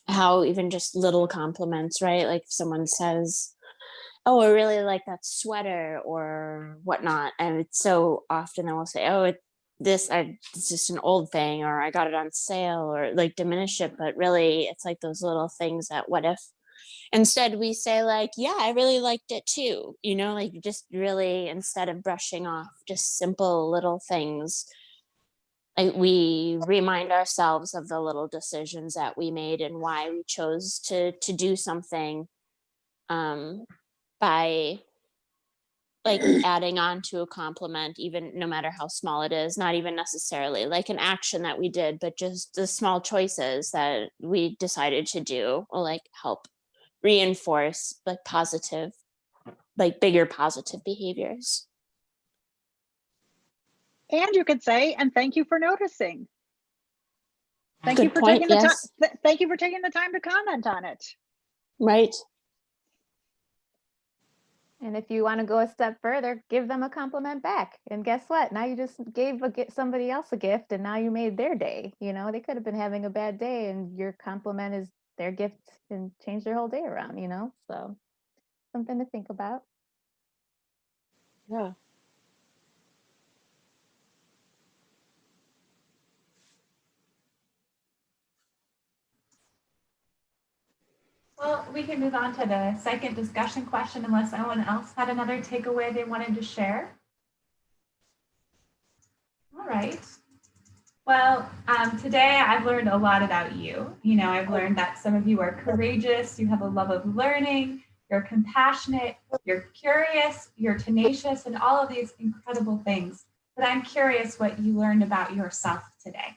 how even just little compliments, right? Like if someone says, oh, I really like that sweater or whatnot. And it's so often they will say, oh, it's just an old thing, or I got it on sale, or like diminish it. But really it's like those little things that what if instead we say like, yeah, I really liked it too. You know, like just really, instead of brushing off just simple little things, like we remind ourselves of the little decisions that we made and why we chose to do something by like adding on to a compliment, even no matter how small it is, not even necessarily like an action that we did, but just the small choices that we decided to do will like help reinforce like positive, like bigger positive behaviors. and you could say, and thank you for noticing. Thank Good you for point, taking the time. yes. Thank you for taking the time to comment on it. Right. And if you want to go a step further, give them a compliment back. And guess what? Now you just gave somebody else a gift and now you made their day. You know, they could have been having a bad day and your compliment is their gift and change their whole day around, you know? So something to think about. Yeah. Well, we can move on to the second discussion question unless anyone else had another takeaway they wanted to share. All right. Well, today I've learned a lot about you. You know, I've learned that some of you are courageous, you have a love of learning, you're compassionate, you're curious, you're tenacious, and all of these incredible things. But I'm curious what you learned about yourself today.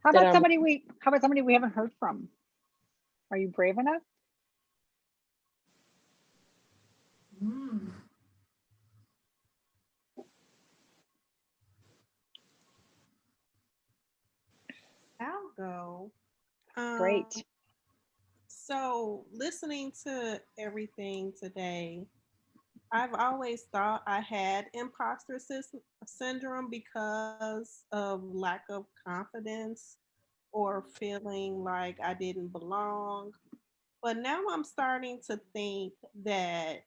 How about somebody we haven't heard from? Are you brave enough? I'll go. Great. So listening to everything today, I've always thought I had imposter syndrome because of lack of confidence or feeling like I didn't belong. But now I'm starting to think that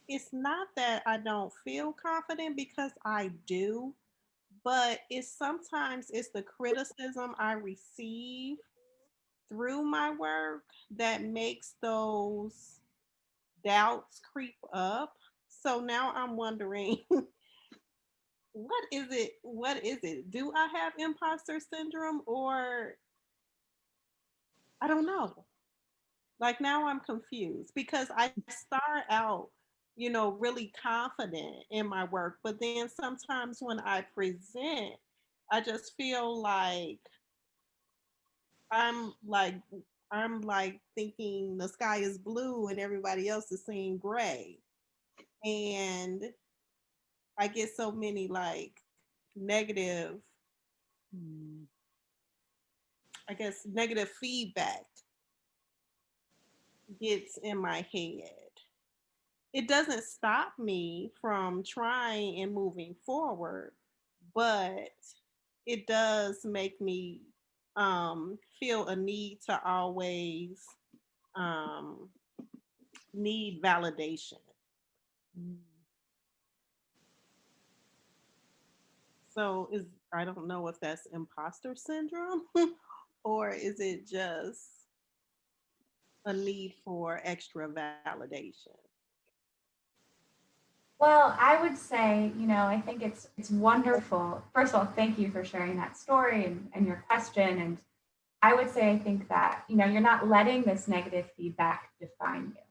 it's not that I don't feel confident, because I do, but it's the criticism I receive through my work that makes those doubts creep up. So now I'm wondering, what is it? What is it? Do I have imposter syndrome, or I don't know? Like, now I'm confused because I start out, really confident in my work, but then sometimes when I present, I just feel like I'm like I'm like thinking the sky is blue and everybody else is seeing gray. And I get so many like negative, I guess negative feedback gets in my head. It doesn't stop me from trying and moving forward, but it does make me feel a need to always um, need validation. So I don't know if that's imposter syndrome or is it just a need for extra validation? Well, I would say, I think it's wonderful. First of all, thank you for sharing that story and your question. And I would say I think that, you're not letting this negative feedback define you,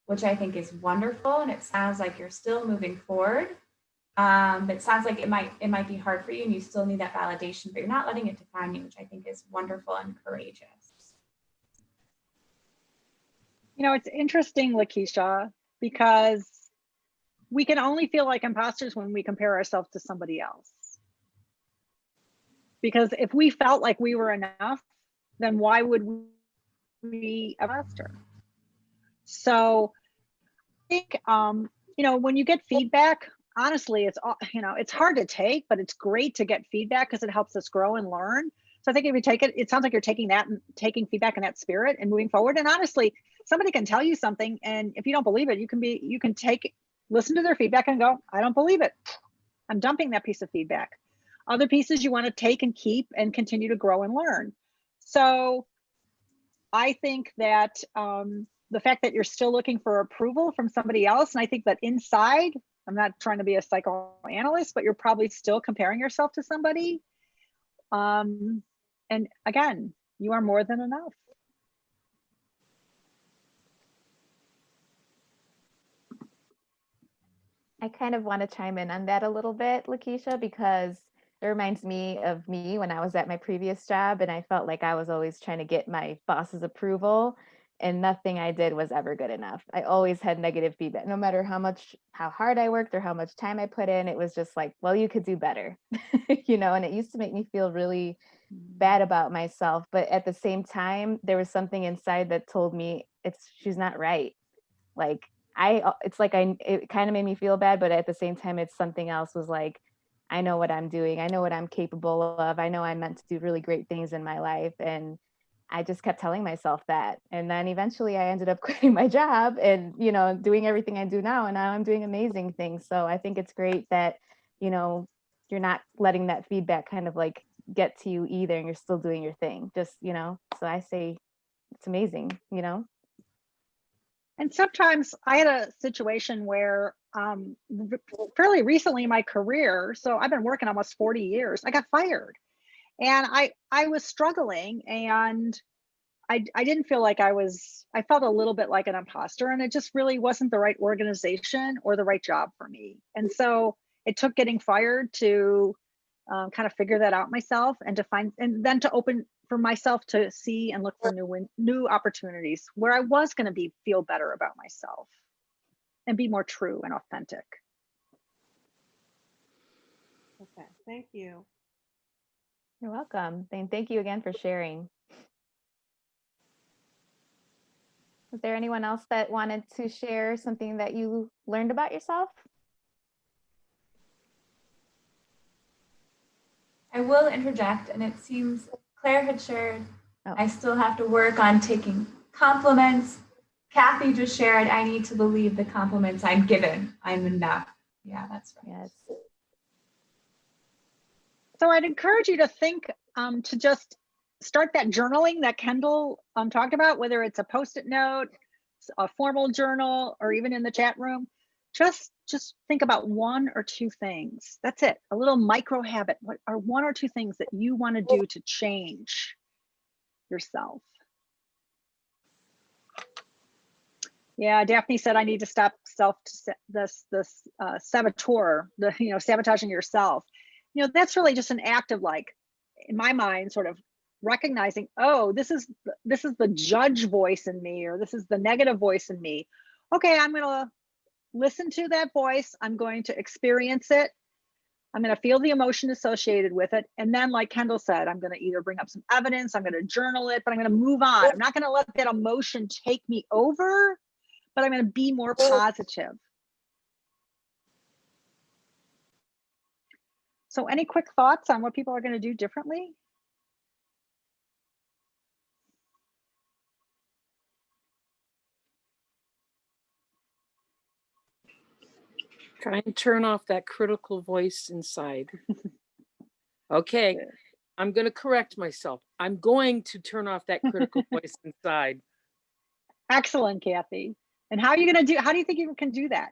which I think is wonderful. And it sounds like you're still moving forward. It sounds like it might be hard for you and you still need that validation, but you're not letting it define you, which I think is wonderful and courageous. It's interesting, Lakeisha, because we can only feel like imposters when we compare ourselves to somebody else. Because if we felt like we were enough, then why would we be an imposter? So I think, when you get feedback, honestly, it's hard to take, but it's great to get feedback because it helps us grow and learn. So I think if you take it, it sounds like you're taking that and taking feedback in that spirit and moving forward. And honestly, somebody can tell you something, and if you don't believe it, you can listen to their feedback and go, I don't believe it. I'm dumping that piece of feedback. Other pieces you want to take and keep and continue to grow and learn. So I think that the fact that you're still looking for approval from somebody else, and I think that inside, I'm not trying to be a psychoanalyst, but you're probably still comparing yourself to somebody. And again, you are more than enough. I kind of want to chime in on that a little bit, Lakeisha, because it reminds me of me when I was at my previous job and I felt like I was always trying to get my boss's approval and nothing I did was ever good enough. I always had negative feedback, no matter how hard I worked or how much time I put in. It was just like, well, you could do better, and it used to make me feel really bad about myself. But at the same time, there was something inside that told me she's not right. Like it kind of made me feel bad, but at the same time, it's something else was like, I know what I'm doing. I know what I'm capable of. I know I'm meant to do really great things in my life. And I just kept telling myself that. And then eventually I ended up quitting my job and, doing everything I do now. And now I'm doing amazing things. So I think it's great that, you're not letting that feedback kind of like get to you either. And you're still doing your thing. Just, so I say it's amazing. And sometimes I had a situation where fairly recently in my career, so I've been working almost 40 years, I got fired. And I was struggling, and I didn't feel like I felt a little bit like an imposter, and it just really wasn't the right organization or the right job for me. And so it took getting fired to kind of figure that out myself and then to open for myself to see and look for new opportunities where I was going to feel better about myself and be more true and authentic. Okay, thank you. You're welcome. And thank you again for sharing. Was there anyone else that wanted to share something that you learned about yourself? I will interject, and it seems Claire had shared Oh. I still have to work on taking compliments. Kathy just shared, I need to believe the compliments I'm given. I'm enough. Yeah, that's right. Yes. So I'd encourage you to think to just start that journaling that Kendall talked about, whether it's a Post-it note, a formal journal, or even in the chat room. Just think about one or two things. That's it. A little micro habit. What are one or two things that you want to do to change yourself? Yeah, Daphne said I need to stop saboteur, sabotaging yourself. That's really just an act of, like, in my mind, sort of recognizing, oh, this is the judge voice in me, or this is the negative voice in me. Okay, I'm gonna listen to that voice. I'm going to experience it. I'm going to feel the emotion associated with it. And then, like Kendall said, I'm going to either bring up some evidence, I'm going to journal it, but I'm going to move on. I'm not going to let that emotion take me over, but I'm going to be more positive. So any quick thoughts on what people are going to do differently? Try and turn off that critical voice inside. Okay, I'm going to correct myself. I'm going to turn off that critical voice inside. Excellent, Kathy. And how are you going to how do you think you can do that?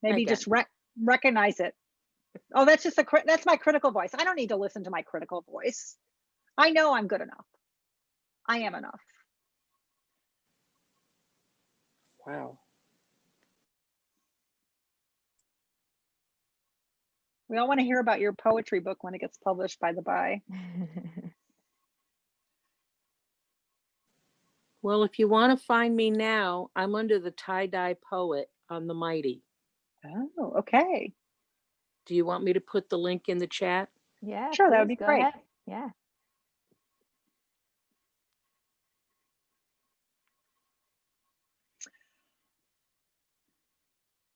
Maybe just recognize it. Oh, that's my critical voice. I don't need to listen to my critical voice. I know I'm good enough. I am enough. Wow. We all want to hear about your poetry book when it gets published, by the by. Well, if you want to find me now, I'm under the tie-dye poet on the Mighty. Oh, okay. Do you want me to put the link in the chat? Yeah, sure, that would please, be go great. ahead. Yeah.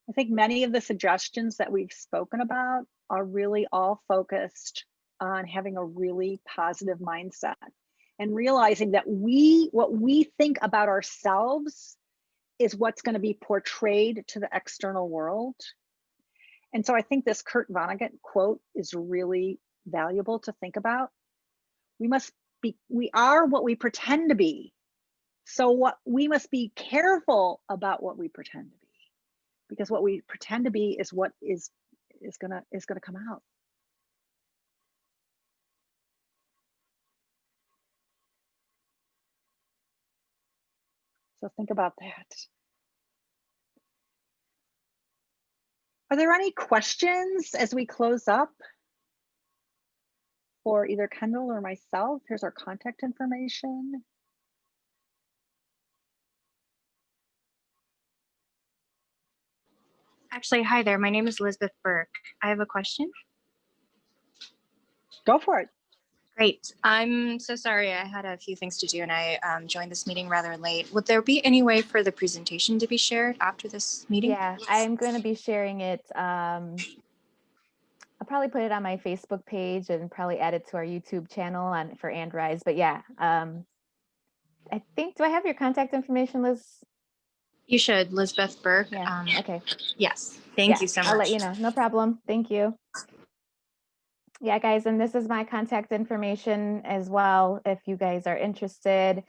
I think many of the suggestions that we've spoken about are really all focused on having a really positive mindset and realizing that what we think about ourselves is what's going to be portrayed to the external world. And so I think this Kurt Vonnegut quote is really valuable to think about. We are what we pretend to be. So we must be careful about what we pretend to be, because what we pretend to be is what is gonna come out. So think about that. Are there any questions as we close up for either Kendall or myself? Here's our contact information. Actually, hi there. My name is Elizabeth Burke. I have a question. Go for it. Great. I'm so sorry. I had a few things to do and I joined this meeting rather late. Would there be any way for the presentation to be shared after this meeting? Yeah, I'm going to be sharing it. I'll probably put it on my Facebook page and probably add it to our YouTube channel for And Rise. But yeah, I think, do I have your contact information, Liz? You should, Lizbeth Burke. Yeah. Okay. Yes. Thank you so much. I'll let you know. No problem. Thank you. Yeah, guys, and this is my contact information as well. If you guys are interested,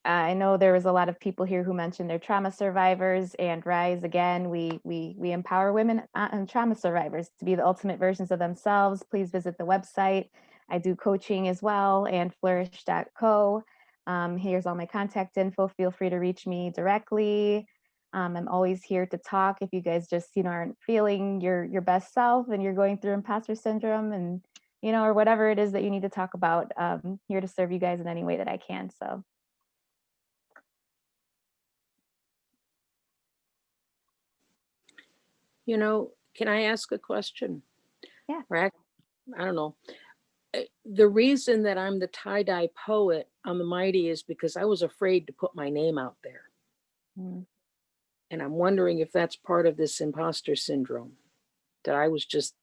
I know there was a lot of people here who mentioned they're trauma survivors. And Rise, again, we empower women and trauma survivors to be the ultimate versions of themselves. Please visit the website. I do coaching as well, and flourish.co. Here's all my contact info. Feel free to reach me directly. I'm always here to talk if you guys just, aren't feeling your best self and you're going through imposter syndrome and, or whatever it is that you need to talk about. Here to serve you guys in any way that I can. So. Can I ask a question? Yeah. I don't know. The reason that I'm the tie-dye poet on the Mighty is because I was afraid to put my name out there. Mm. And I'm wondering if that's part of this imposter syndrome, that I was just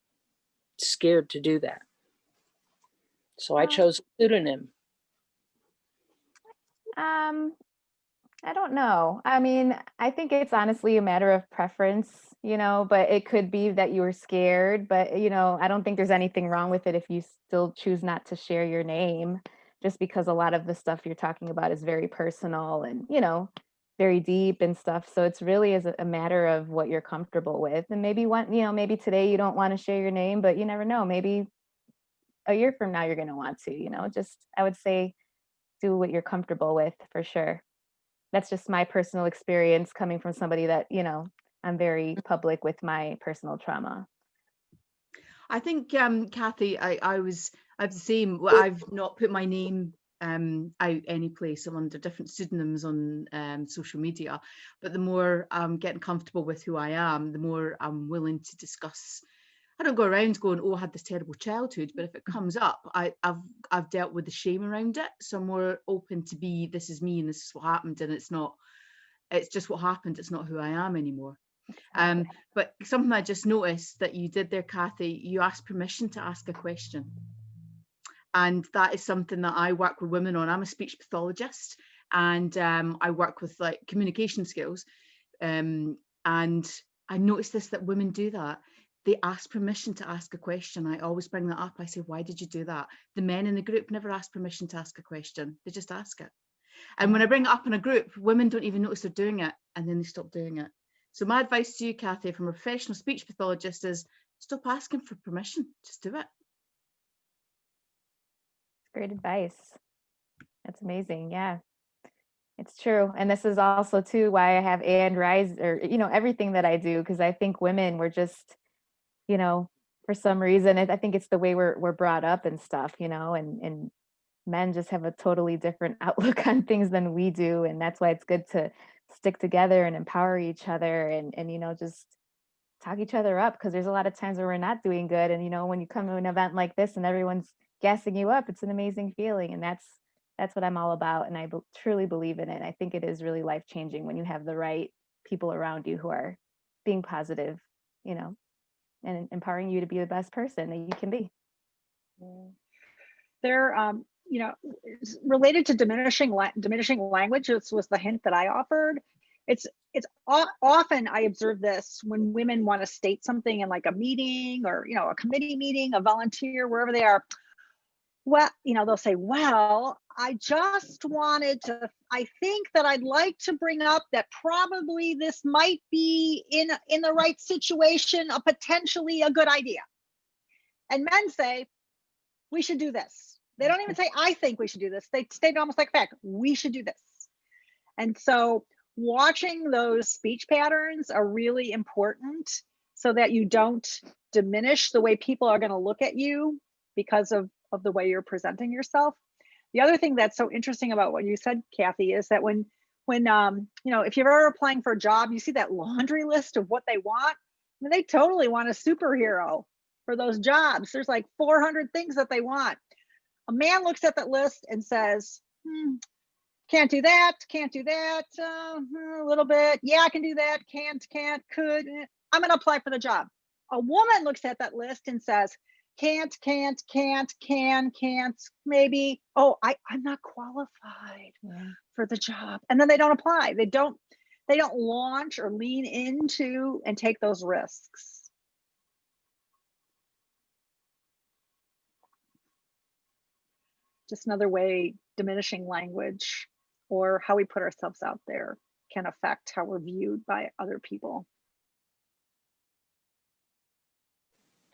scared to do that. So I chose a pseudonym. I don't know. I mean, I think it's honestly a matter of preference, but it could be that you were scared, but I don't think there's anything wrong with it if you still choose not to share your name, just because a lot of the stuff you're talking about is very personal and, very deep and stuff. So it's really is a matter of what you're comfortable with. And maybe maybe today you don't want to share your name, but you never know. Maybe a year from now you're going to want to, just I would say do what you're comfortable with for sure. That's just my personal experience coming from somebody that, I'm very public with my personal trauma. I think, Kathy, I've the same. Well, I've not put my name out any place. I'm under different pseudonyms on social media, but the more I'm getting comfortable with who I am, the more I'm willing to discuss. I don't go around going, oh, I had this terrible childhood, but if it comes up, I've dealt with the shame around it. So I'm more open to be, this is me and this is what happened, and it's just what happened. It's not who I am anymore. But something I just noticed that you did there, Kathy, you asked permission to ask a question. And that is something that I work with women on. I'm a speech pathologist, and I work with like communication skills. And I noticed this, that women do that. They ask permission to ask a question. I always bring that up. I say, why did you do that? The men in the group never ask permission to ask a question. They just ask it. And when I bring it up in a group, women don't even notice they're doing it, and then they stop doing it. So my advice to you, Kathy, from a professional speech pathologist is stop asking for permission. Just do it. Great advice. That's amazing. Yeah, it's true. And this is also too why I have and rise, or, everything that I do, because I think women were just, for some reason, I think it's the way we're brought up and stuff, and men just have a totally different outlook on things than we do. And that's why it's good to stick together and empower each other and just talk each other up, because there's a lot of times where we're not doing good. And, when you come to an event like this and everyone's gassing you up, it's an amazing feeling. And that's what I'm all about. And I truly believe in it. I think it is really life-changing when you have the right people around you who are being positive, and empowering you to be the best person that you can be. They're, related to diminishing language. This was the hint that I offered. It's often I observe this when women want to state something in like a meeting or, a committee meeting, a volunteer, wherever they are. Well, they'll say, well, I think that I'd like to bring up that probably this might be in the right situation, potentially a good idea. And men say, we should do this. They don't even say, I think we should do this. They state almost like fact, we should do this. And so watching those speech patterns are really important so that you don't diminish the way people are going to look at you because of the way you're presenting yourself. The other thing that's so interesting about what you said, Kathy, is that when if you're ever applying for a job, you see that laundry list of what they want. I mean, they totally want a superhero for those jobs. There's like 400 things that they want. A man looks at that list and says, can't do that, a little bit. Yeah, I can do that, can't, could. I'm going to apply for the job. A woman looks at that list and says, can't, can, can't, maybe. Oh, I'm not qualified for the job. And then they don't apply. They don't launch or lean into and take those risks. Just another way diminishing language or how we put ourselves out there can affect how we're viewed by other people.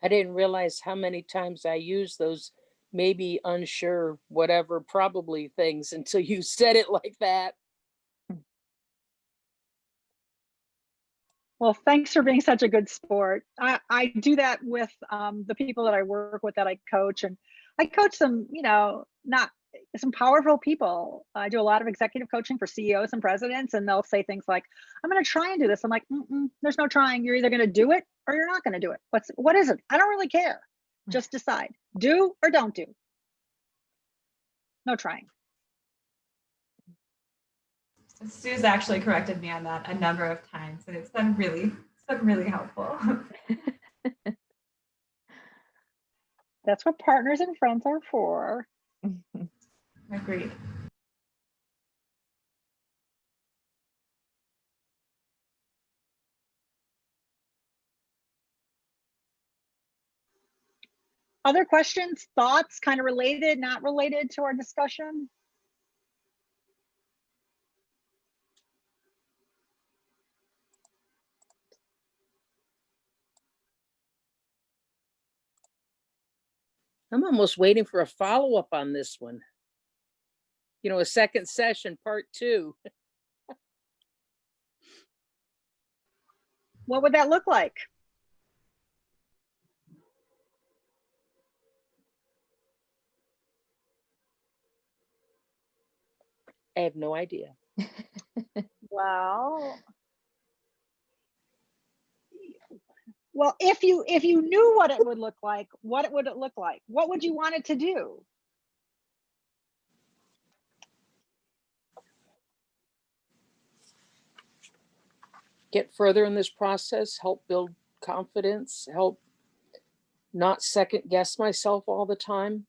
I didn't realize how many times I used those maybe, unsure, whatever, probably things until you said it like that. Well, thanks for being such a good sport. I do that with the people that I work with, that I coach, and I coach some, not some powerful people. I do a lot of executive coaching for CEOs and presidents, and they'll say things like, I'm going to try and do this. I'm like, there's no trying. You're either going to do it or you're not going to do it. What is it? I don't really care. Just decide. Do or don't do. No trying. Sue's actually corrected me on that a number of times, and it's been really helpful. That's what partners and friends are for. Agreed. Other questions, thoughts, kind of related, not related to our discussion? I'm almost waiting for a follow-up on this one. You know, a second session, part 2. What would that look like? I have no idea. Well, if you knew what it would look like, what would it look like? What would you want it to do? Get further in this process, help build confidence, help not second guess myself all the time.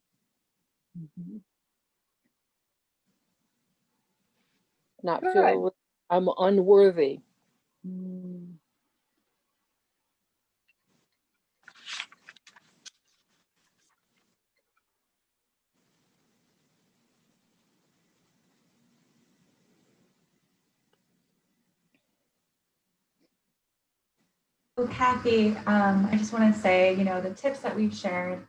Not Good. feel I'm unworthy. So Kathy, I just want to say, you know, the tips that we've shared,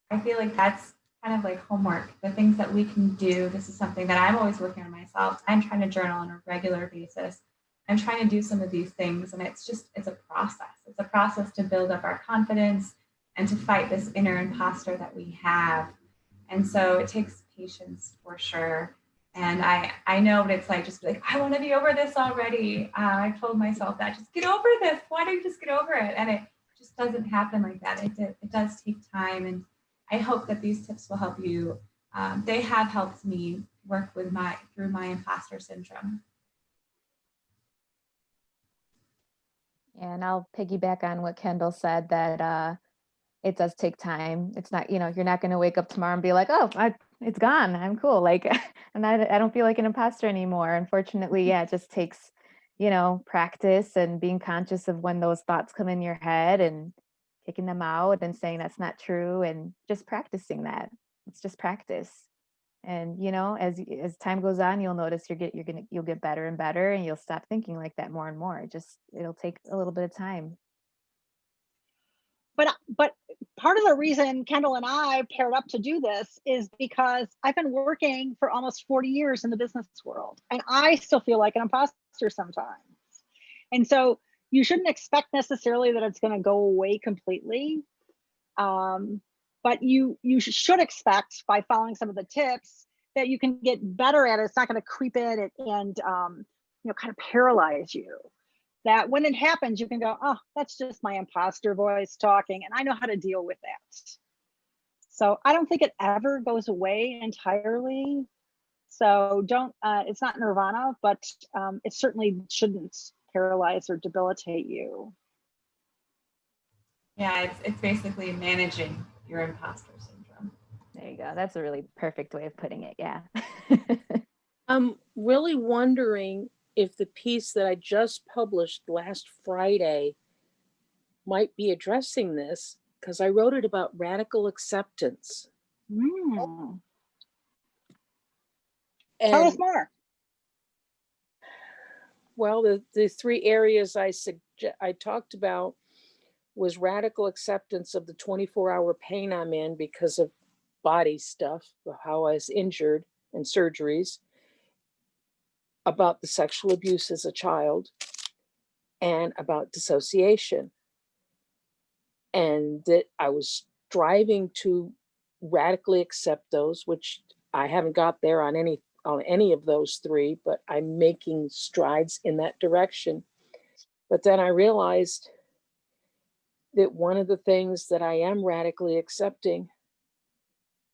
I feel like that's kind of like homework, the things that we can do. This is something that I'm always working on myself. I'm trying to journal on a regular basis. I'm trying to do some of these things, and it's a process. It's a process to build up our confidence and to fight this inner imposter that we have. And so it takes patience for sure. And I know what it's like, just be like, I want to be over this already. I told myself that, just get over this. Why don't you just get over it? And it just doesn't happen like that. It does take time. And I hope that these tips will help you. They have helped me work with through my imposter syndrome. And I'll piggyback on what Kendall said, that it does take time. It's not, you know, you're not going to wake up tomorrow and be like, oh, it's gone. I'm cool. Like, I don't feel like an imposter anymore. Unfortunately, yeah, it just takes, you know, practice and being conscious of when those thoughts come in your head and kicking them out and saying that's not true, and just practicing that. It's just practice. And, you know, as time goes on, you'll notice you'll get better and better, and you'll stop thinking like that more and more. It'll take a little bit of time. But part of the reason Kendall and I paired up to do this is because I've been working for almost 40 years in the business world, and I still feel like an imposter sometimes. And so you shouldn't expect necessarily that it's going to go away completely. But you should expect, by following some of the tips, that you can get better at it. It's not going to creep in and you know, kind of paralyze you. That when it happens, you can go, oh, that's just my imposter voice talking, and I know how to deal with that. So I don't think it ever goes away entirely. So don't, it's not nirvana, but it certainly shouldn't paralyze or debilitate you. Yeah, it's basically managing your imposter syndrome. There you go. That's a really perfect way of putting it. Yeah. I'm really wondering if the piece that I just published last Friday might be addressing this, because I wrote it about radical acceptance. Tell And us more. well, the 3 areas I talked about was radical acceptance of the 24-hour pain I'm in because of body stuff, how I was injured and surgeries, about the sexual abuse as a child, and about dissociation. And that I was striving to radically accept those, which I haven't got there on any of those 3, but I'm making strides in that direction. But then I realized that one of the things that I am radically accepting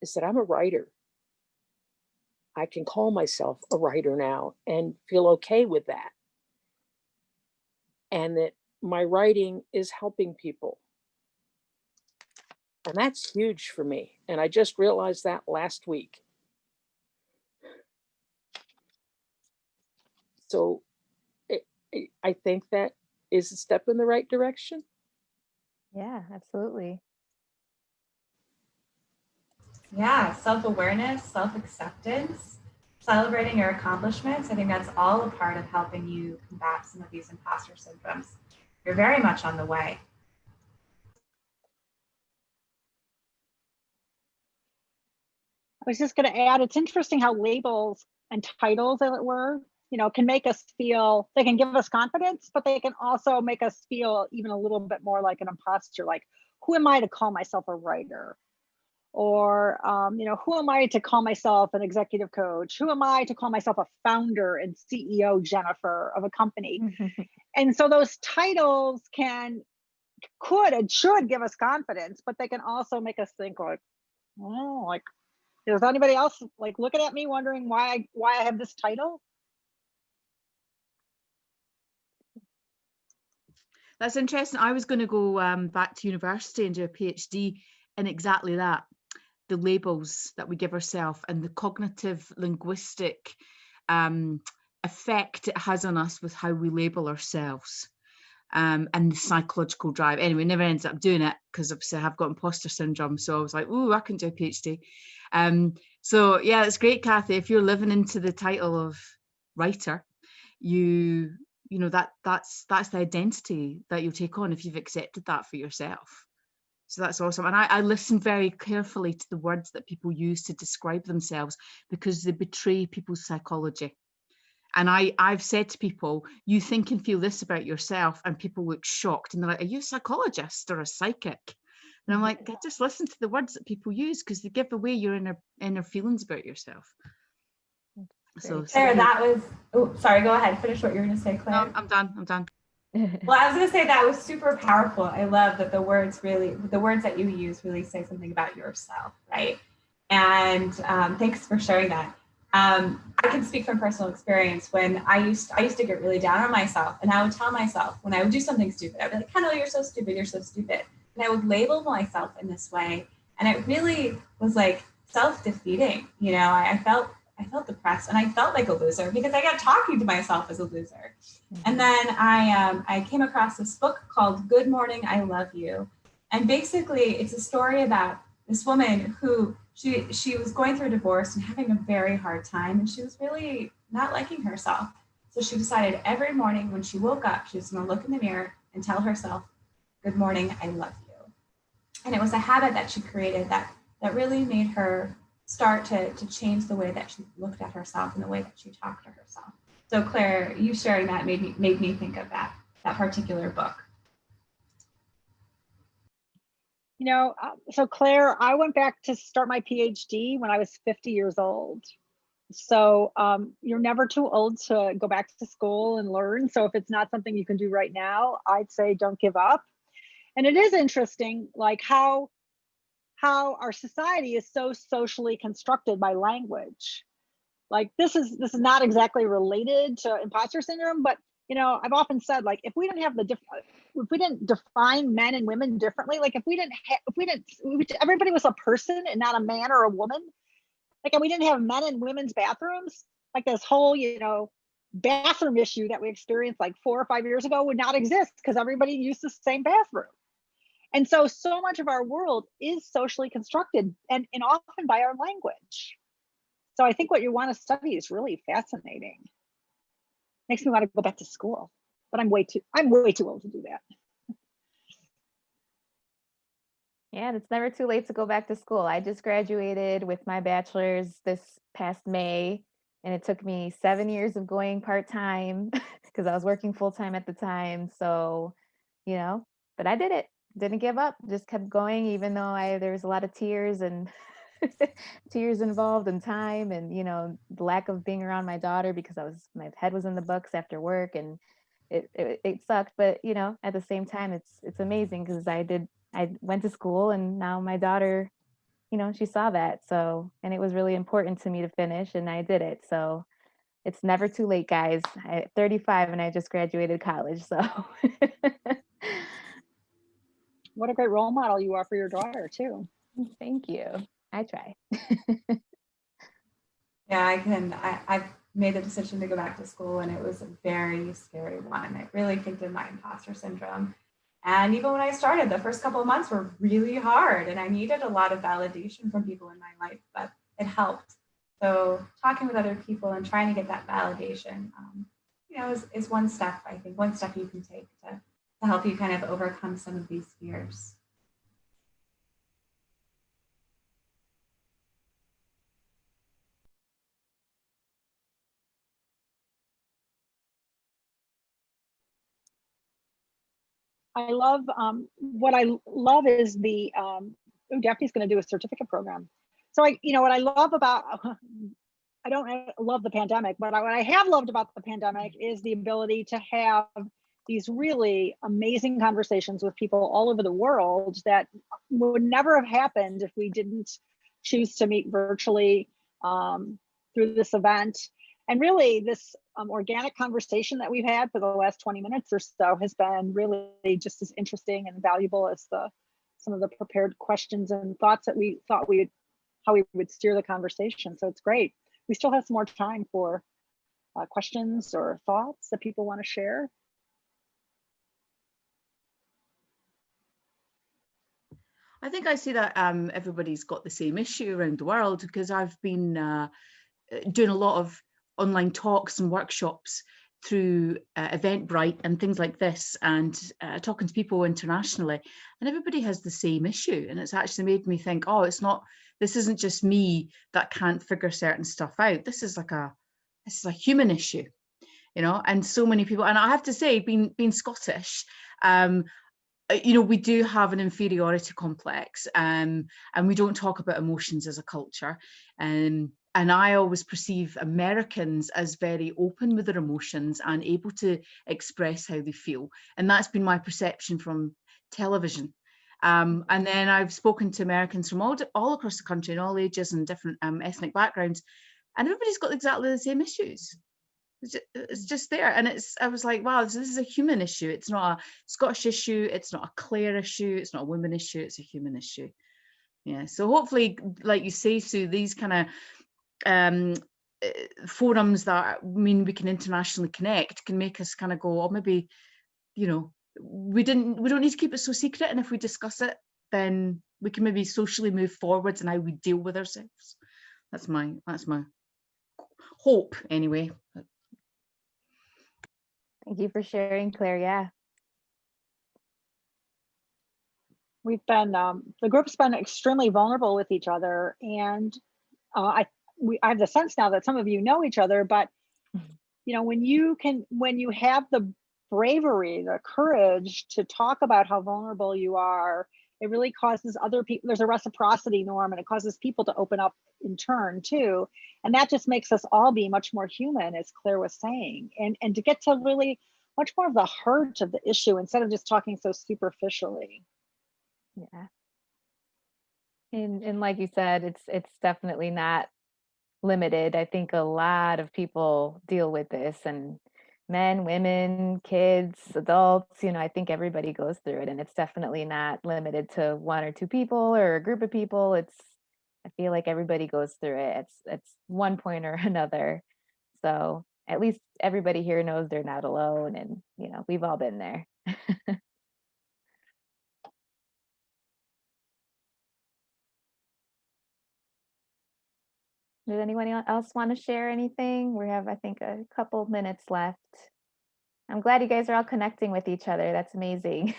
is that I'm a writer. I can call myself a writer now and feel okay with that. And that my writing is helping people. And that's huge for me. And I just realized that last week. So I think that is a step in the right direction. Yeah, absolutely. Yeah, self-awareness, self-acceptance, celebrating your accomplishments. I think that's all a part of helping you combat some of these imposter syndromes. You're very much on the way. I was just going to add, it's interesting how labels and titles, as it were, can make us feel, they can give us confidence, but they can also make us feel even a little bit more like an imposter. Like, who am I to call myself a writer? Or, who am I to call myself an executive coach? Who am I to call myself a founder and CEO, Jennifer, of a company? And so those titles could and should give us confidence, but they can also make us think like, oh, like, is anybody else like looking at me wondering why I have this title? That's interesting. I was going to go back to university and do a PhD in exactly that, the labels that we give ourselves and the cognitive linguistic effect it has on us with how we label ourselves. And the psychological drive. Anyway, never ended up doing it because obviously I have got imposter syndrome. So I was like, oh, I can do a PhD. So yeah, it's great, Kathy. If you're living into the title of writer, you know that's the identity that you'll take on if you've accepted that for yourself. So that's awesome. And I listen very carefully to the words that people use to describe themselves because they betray people's psychology. And I've said to people, you think and feel this about yourself, and people look shocked and they're like, are you a psychologist or a psychic? And I'm like, just listen to the words that people use because they give away your inner feelings about yourself. So Claire, that was, oh, sorry, go ahead. Finish what you're going to say, Claire. No, I'm done. Well, I was going to say that was super powerful. I love that the words that you use really say something about yourself, right? And thanks for sharing that. I can speak from personal experience. When I used to get really down on myself, and I would tell myself when I would do something stupid, I'd be like, Kendall, you're so stupid, and I would label myself in this way, and it really was like self-defeating. I felt depressed, and I felt like a loser because I got talking to myself as a loser. And then I came across this book called Good Morning, I Love You, and basically it's a story about this woman who she was going through a divorce and having a very hard time, and she was really not liking herself. So she decided every morning when she woke up, she was going to look in the mirror and tell herself, good morning, I love you. And it was a habit that she created that really made her start to change the way that she looked at herself and the way that she talked to herself. So Claire, you sharing that made me think of that particular book. So Claire, I went back to start my PhD when I was 50 years old. So you're never too old to go back to school and learn. So if it's not something you can do right now, I'd say don't give up. And it is interesting, like how our society is so socially constructed by language. Like this is not exactly related to imposter syndrome, but I've often said, like, if we didn't define men and women differently, like if everybody was a person and not a man or a woman, like, and we didn't have men and women's bathrooms, like this whole, bathroom issue that we experienced like 4 or 5 years ago would not exist because everybody used the same bathroom. And so much of our world is socially constructed and often by our language. So I think what you want to study is really fascinating. Makes me want to go back to school, but I'm way too old to do that. Yeah, it's never too late to go back to school. I just graduated with my bachelor's this past May, and it took me 7 years of going part-time because I was working full-time at the time. So, but I did it. Didn't give up, just kept going, even though there was a lot of tears and tears involved and time and, the lack of being around my daughter because my head was in the books after work, and it sucked. But, at the same time, it's amazing because I went to school, and now my daughter, she saw that. So, and it was really important to me to finish, and I did it. So it's never too late, guys. I'm 35 and I just graduated college. So what a great role model you are for your daughter too. Thank you. I try. Yeah, I've made the decision to go back to school, and it was a very scary one. It really kicked in my imposter syndrome. And even when I started, the first couple of months were really hard, and I needed a lot of validation from people in my life, but it helped. So talking with other people and trying to get that validation, is one step, I think, one step you can take to help you kind of overcome some of these fears. I love what I love is the Daphne's going to do a certificate program. So what I love about I don't love the pandemic, but what I have loved about the pandemic is the ability to have these really amazing conversations with people all over the world that would never have happened if we didn't choose to meet virtually through this event. And really this organic conversation that we've had for the last 20 minutes or so has been really just as interesting and valuable as some of the prepared questions and thoughts that we thought how we would steer the conversation. So it's great. We still have some more time for questions or thoughts that people want to share. I think I see that everybody's got the same issue around the world, because I've been doing a lot of online talks and workshops through Eventbrite and things like this, and talking to people internationally, and everybody has the same issue. And it's actually made me think, oh, this isn't just me that can't figure certain stuff out. This is a human issue, and so many people. And I have to say, being Scottish, we do have an inferiority complex, and we don't talk about emotions as a culture. And I always perceive Americans as very open with their emotions and able to express how they feel. And that's been my perception from television. And then I've spoken to Americans from all across the country in all ages and different ethnic backgrounds, and everybody's got exactly the same issues. It's just there. And I was like, wow, this is a human issue. It's not a Scottish issue. It's not a Clare issue. It's not a women issue. It's a human issue. Yeah. So hopefully, like you say, Sue, these kind of forums that mean we can internationally connect can make us kind of go, oh, maybe, we don't need to keep it so secret. And if we discuss it, then we can maybe socially move forwards in how we deal with ourselves. That's my hope anyway. Thank you for sharing, Claire. Yeah. We've been, the group's been extremely vulnerable with each other. And I have the sense now that some of you know each other, but when you have the bravery, the courage to talk about how vulnerable you are, it really causes other people, there's a reciprocity norm, and it causes people to open up in turn too. And that just makes us all be much more human, as Claire was saying, and to get to really much more of the heart of the issue instead of just talking so superficially. Yeah. And like you said, it's definitely not limited. I think a lot of people deal with this, and men, women, kids, adults, I think everybody goes through it, and it's definitely not limited to one or two people or a group of people. I feel like everybody goes through it. It's one point or another. So at least everybody here knows they're not alone, and we've all been there. Does anyone else want to share anything? We have, I think, a couple minutes left. I'm glad you guys are all connecting with each other. That's amazing.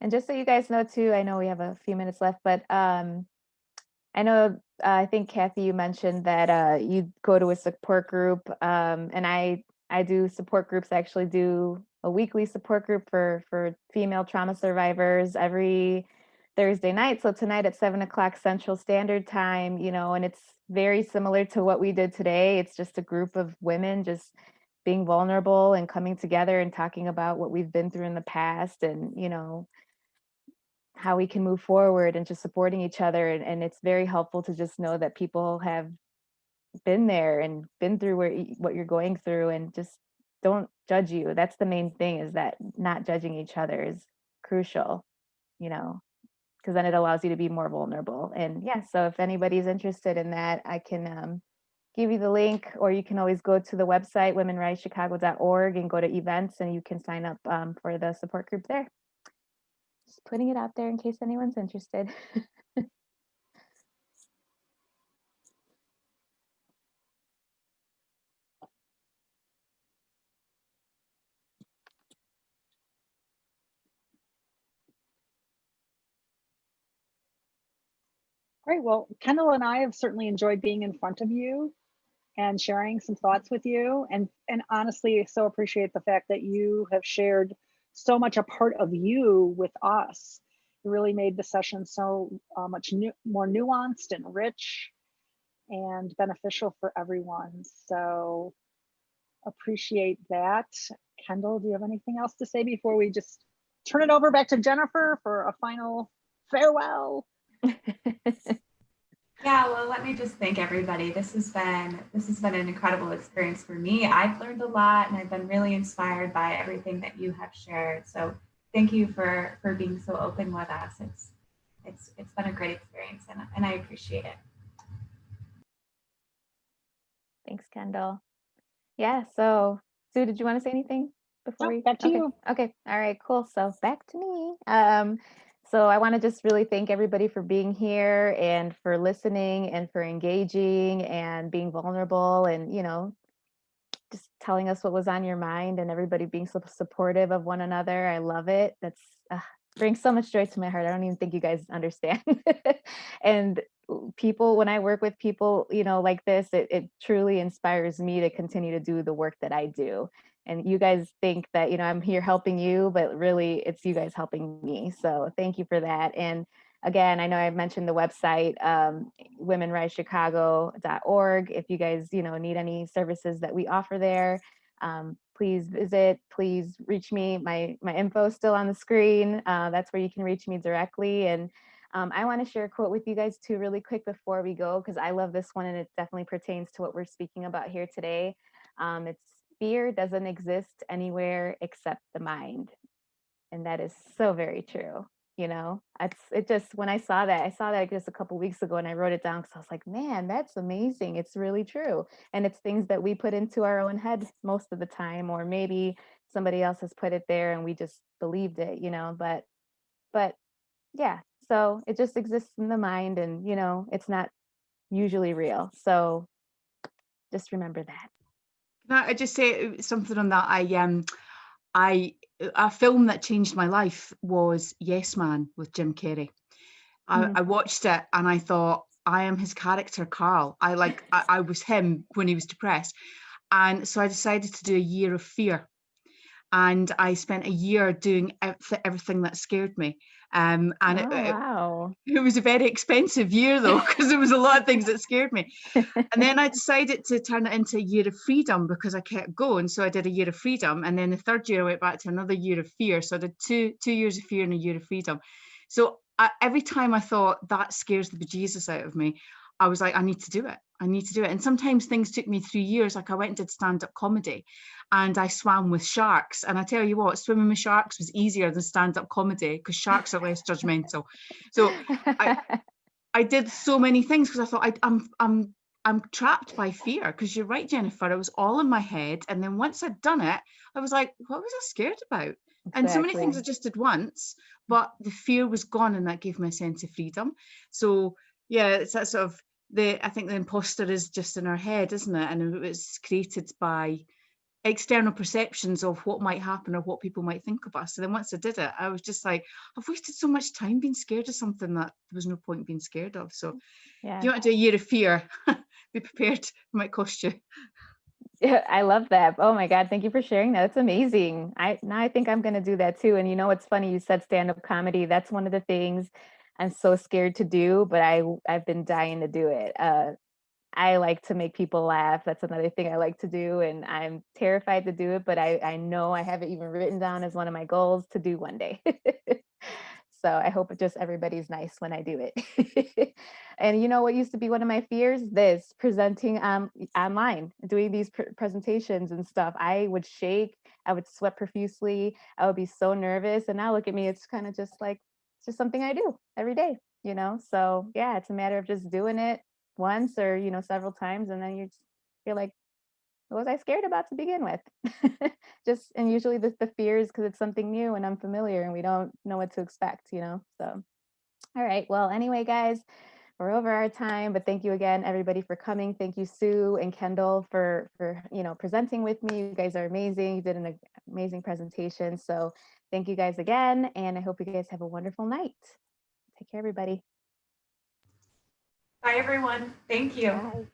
And just so you guys know too, I know we have a few minutes left, but I know, I think Kathy, you mentioned that you go to a support group, and I do support groups. I actually do a weekly support group for female trauma survivors every Thursday night. So tonight at 7:00 Central Standard Time, and it's very similar to what we did today. It's just a group of women just being vulnerable and coming together and talking about what we've been through in the past, and how we can move forward and just supporting each other. And it's very helpful to just know that people have been there and been through what you're going through, and just don't judge you. That's the main thing, is that not judging each other is crucial, because then it allows you to be more vulnerable. And yeah, so if anybody's interested in that, I can give you the link, or you can always go to the website, womenrisechicago.org, and go to events, and you can sign up for the support group there. Just putting it out there in case anyone's interested. Great. Well, Kendall and I have certainly enjoyed being in front of you and sharing some thoughts with you. And honestly, so appreciate the fact that you have shared so much a part of you with us. It really made the session so much more nuanced and rich and beneficial for everyone. So appreciate that. Kendall, do you have anything else to say before we just turn it over back to Jennifer for a final farewell? Yeah, well, let me just thank everybody. This has been an incredible experience for me. I've learned a lot, and I've been really inspired by everything that you have shared. So thank you for being so open with us. It's been a great experience, and I appreciate it. Thanks, Kendall. Yeah, so Sue, did you want to say anything before we? Back to you. Okay, all right, cool. So back to me. So I want to just really thank everybody for being here and for listening and for engaging and being vulnerable, and just telling us what was on your mind, and everybody being so supportive of one another. I love it. That's brings so much joy to my heart. I don't even think you guys understand. And people, when I work with people, like this, it truly inspires me to continue to do the work that I do. And you guys think that, I'm here helping you, but really it's you guys helping me. So thank you for that. And again, I know I've mentioned the website, womenrisechicago.org. If you guys, need any services that we offer there, please visit, please reach me. My info is still on the screen. That's where you can reach me directly. And I want to share a quote with you guys too, really quick before we go, because I love this one and it definitely pertains to what we're speaking about here today. It's fear doesn't exist anywhere except the mind. And that is so very true. It just, when I saw that just a couple weeks ago, and I wrote it down because I was like, man, that's amazing. It's really true. And it's things that we put into our own head most of the time, or maybe somebody else has put it there and we just believed it, but yeah, so it just exists in the mind, and it's not usually real. So just remember that. Can I just say something on that? A film that changed my life was Yes Man with Jim Carrey. I watched it and I thought, I am his character, Carl. I was him when he was depressed. And so I decided to do a year of fear. And I spent a year doing everything that scared me. Wow. It was a very expensive year though, because there was a lot of things that scared me. And then I decided to turn it into a year of freedom because I kept going. So I did a year of freedom. And then the third year I went back to another year of fear. So I did two years of fear and a year of freedom. So every time I thought that scares the bejesus out of me, I was like, I need to do it. I need to do it. And sometimes things took me 3 years. Like I went and did stand-up comedy and I swam with sharks. And I tell you what, swimming with sharks was easier than stand-up comedy because sharks are less judgmental. So I did so many things because I thought I'm trapped by fear. Because you're right, Jennifer, it was all in my head. And then once I'd done it, I was like, what was I scared about? Exactly. And so many things I just did once, but the fear was gone, and that gave me a sense of freedom. So yeah, it's that sort of I think the imposter is just in our head, isn't it? And it was created by external perceptions of what might happen or what people might think of us. And then once I did it, I was just like, I've wasted so much time being scared of something that there was no point being scared of. So yeah. If you want to do a year of fear, be prepared. It might cost you. Yeah, I love that. Oh my God, thank you for sharing that. It's amazing. Now I think I'm going to do that too. And it's funny, you said stand-up comedy. That's one of the things I'm so scared to do, but I've been dying to do it. I like to make people laugh. That's another thing I like to do. And I'm terrified to do it, but I know I have it even written down as one of my goals to do one day. So I hope just everybody's nice when I do it. And you know what used to be one of my fears? This presenting online, doing these presentations and stuff. I would shake, I would sweat profusely, I would be so nervous. And now look at me, it's kind of just like, it's just something I do every day, you know? So yeah, it's a matter of just doing it once or, you know, several times. And then you're like, what was I scared about to begin with? Just, and usually the fear is because it's something new and unfamiliar and we don't know what to expect, you know? So, all right. Well, anyway, guys, we're over our time, but thank you again, everybody, for coming. Thank you, Sue and Kendall, for you know, presenting with me. You guys are amazing. You did an amazing presentation. So thank you guys again. And I hope you guys have a wonderful night. Take care, everybody. Bye, everyone. Thank you. Bye.